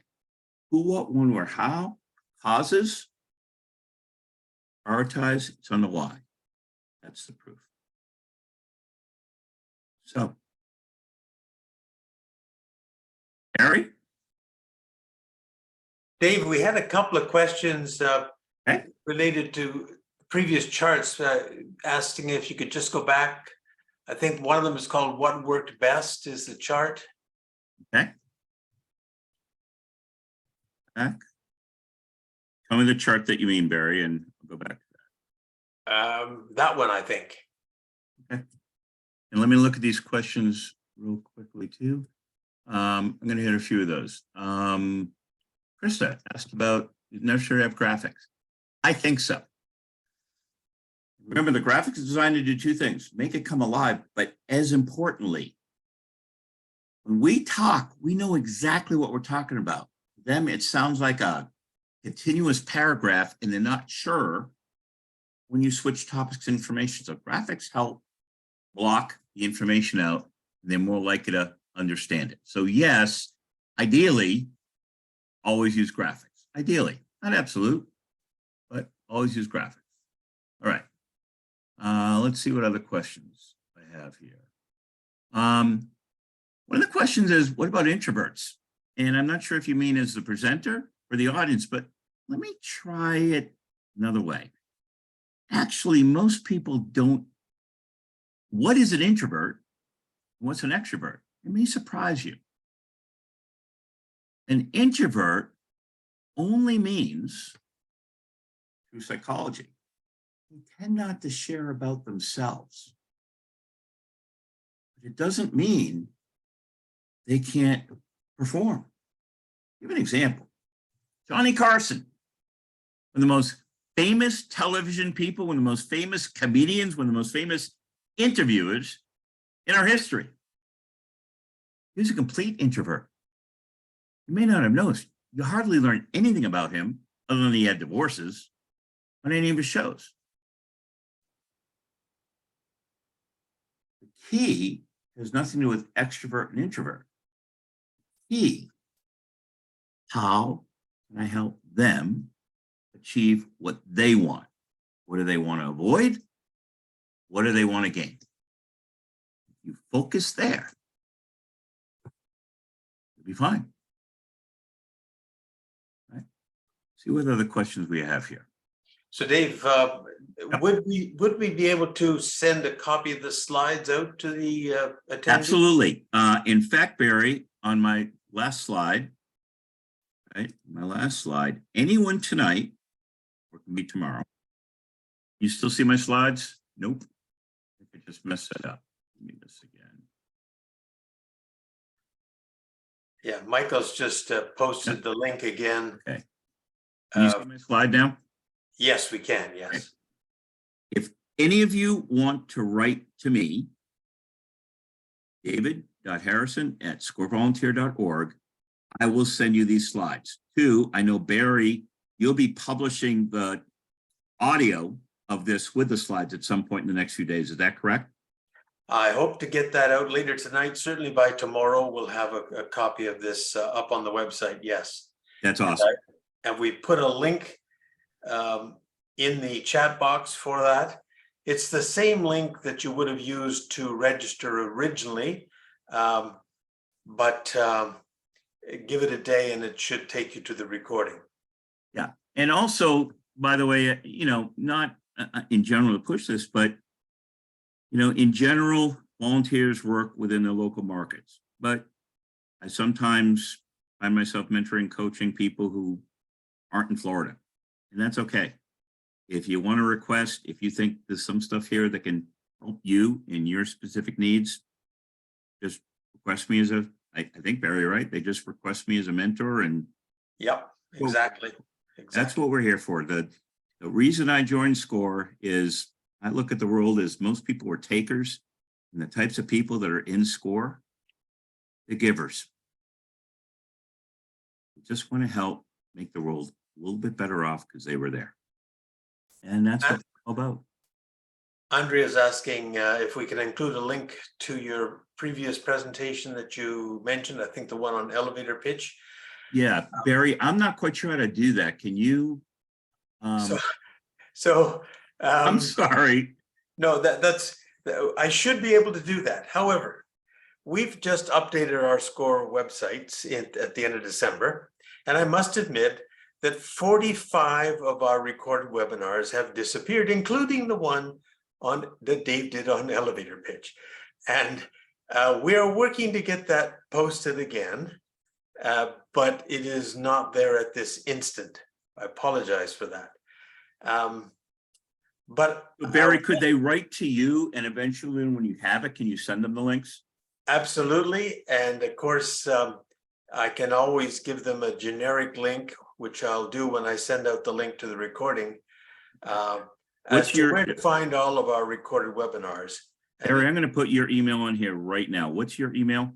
Who, what, when, where, how, causes, prioritize, it's on the why. That's the proof. So, Harry? Dave, we had a couple of questions related to previous charts, asking if you could just go back. I think one of them is called What Worked Best is the chart. Okay. Back. Tell me the chart that you mean, Barry, and I'll go back to that. That one, I think. Okay. And let me look at these questions real quickly too. I'm going to hit a few of those. Krista asked about, you never sure have graphics. I think so. Remember, the graphics is designed to do 2 things, make it come alive, but as importantly, when we talk, we know exactly what we're talking about. For them, it sounds like a continuous paragraph and they're not sure when you switch topics and information. So graphics help block the information out and they're more likely to understand it. So yes, ideally, always use graphics. Ideally, not absolute, but always use graphics. All right. Let's see what other questions I have here. One of the questions is, what about introverts? And I'm not sure if you mean as the presenter or the audience, but let me try it another way. actually most people don't. What is an introvert? What's an extrovert? It may surprise you. An introvert only means, through psychology, they tend not to share about themselves. But it doesn't mean they can't perform. Give an example. Johnny Carson, one of the most famous television people, one of the most famous comedians, one of the most famous interviewers in our history. He was a complete introvert. You may not have noticed, you hardly learn anything about him other than he had divorces on any of his shows. The key has nothing to do with extrovert and introvert. Key, how can I help them achieve what they want? What do they want to avoid? What do they want to gain? If you focus there, you'll be fine. Right? See what other questions we have here. So Dave, would we be able to send a copy of the slides out to the attendees? Absolutely. In fact, Barry, on my last slide, right? My last slide, anyone tonight, or it can be tomorrow. You still see my slides? Nope. I could just mess that up. Let me do this again. Yeah, Michael's just posted the link again. Okay. Can you see my slide now? Yes, we can. Yes. Okay. If any of you want to write to me, david.harrison@scorevolunteer.org, I will send you these slides. Two, I know Barry, you'll be publishing the audio of this with the slides at some point in the next few days. Is that correct? I hope to get that out later tonight. Certainly by tomorrow, we'll have a copy of this up on the website. Yes. That's awesome. And we put a link in the chat box for that. It's the same link that you would have used to register originally, but give it a day and it should take you to the recording. Yeah. And also, by the way, you know, not in general to push this, but, you know, in general, volunteers work within the local markets. But I sometimes find myself mentoring, coaching people who aren't in Florida, and that's okay. If you want to request, if you think there's some stuff here that can help you in your specific needs, just request me as a, I think Barry, right? They just request me as a mentor, and Yep, exactly. that's what we're here for. The reason I joined SCORE is I look at the world as most people are takers, and the types of people that are in SCORE, the givers. We just want to help make the world a little bit better off because they were there. And that's what it's all about. Andrea's asking if we can include a link to your previous presentation that you mentioned. I think the one on elevator pitch. Yeah, Barry, I'm not quite sure how to do that. Can you? I'm sorry. No, that's I should be able to do that. However, we've just updated our SCORE websites at the end of December, and I must admit that 45 of our recorded webinars have disappeared, including the one that Dave did on elevator pitch. And we are working to get that posted again, but it is not there at this instant. I apologize for that. But Barry, could they write to you, and eventually when you have it, can you send them the links? Absolutely. And of course, I can always give them a generic link, which I'll do when I send out the link to the recording. Where to find all of our recorded webinars. Barry, I'm going to put your email on here right now. What's your email?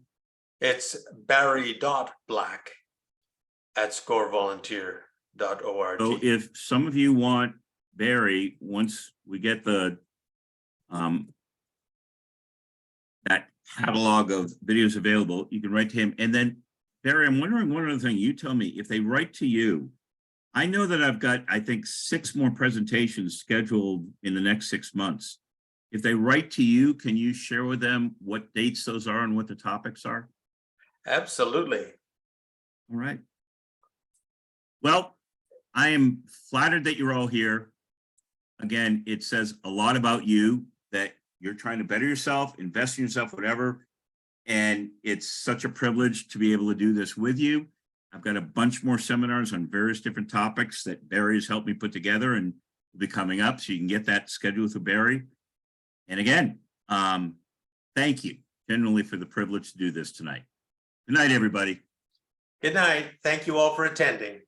It's barry.black@scorevolunteer.org. So if some of you want Barry, once we get the that catalog of videos available, you can write to him. And then Barry, I'm wondering one other thing. You tell me, if they write to you, I know that I've got, I think, 6 more presentations scheduled in the next 6 months. If they write to you, can you share with them what dates those are and what the topics are? Absolutely. All right. Well, I am flattered that you're all here. again, it says a lot about you that you're trying to better yourself, invest in yourself, whatever. And it's such a privilege to be able to do this with you. I've got a bunch more seminars on various different topics that Barry has helped me put together and will be coming up. So you can get that scheduled with Barry. And again, thank you generally for the privilege to do this tonight. Good night, everybody. Good night. Thank you all for attending.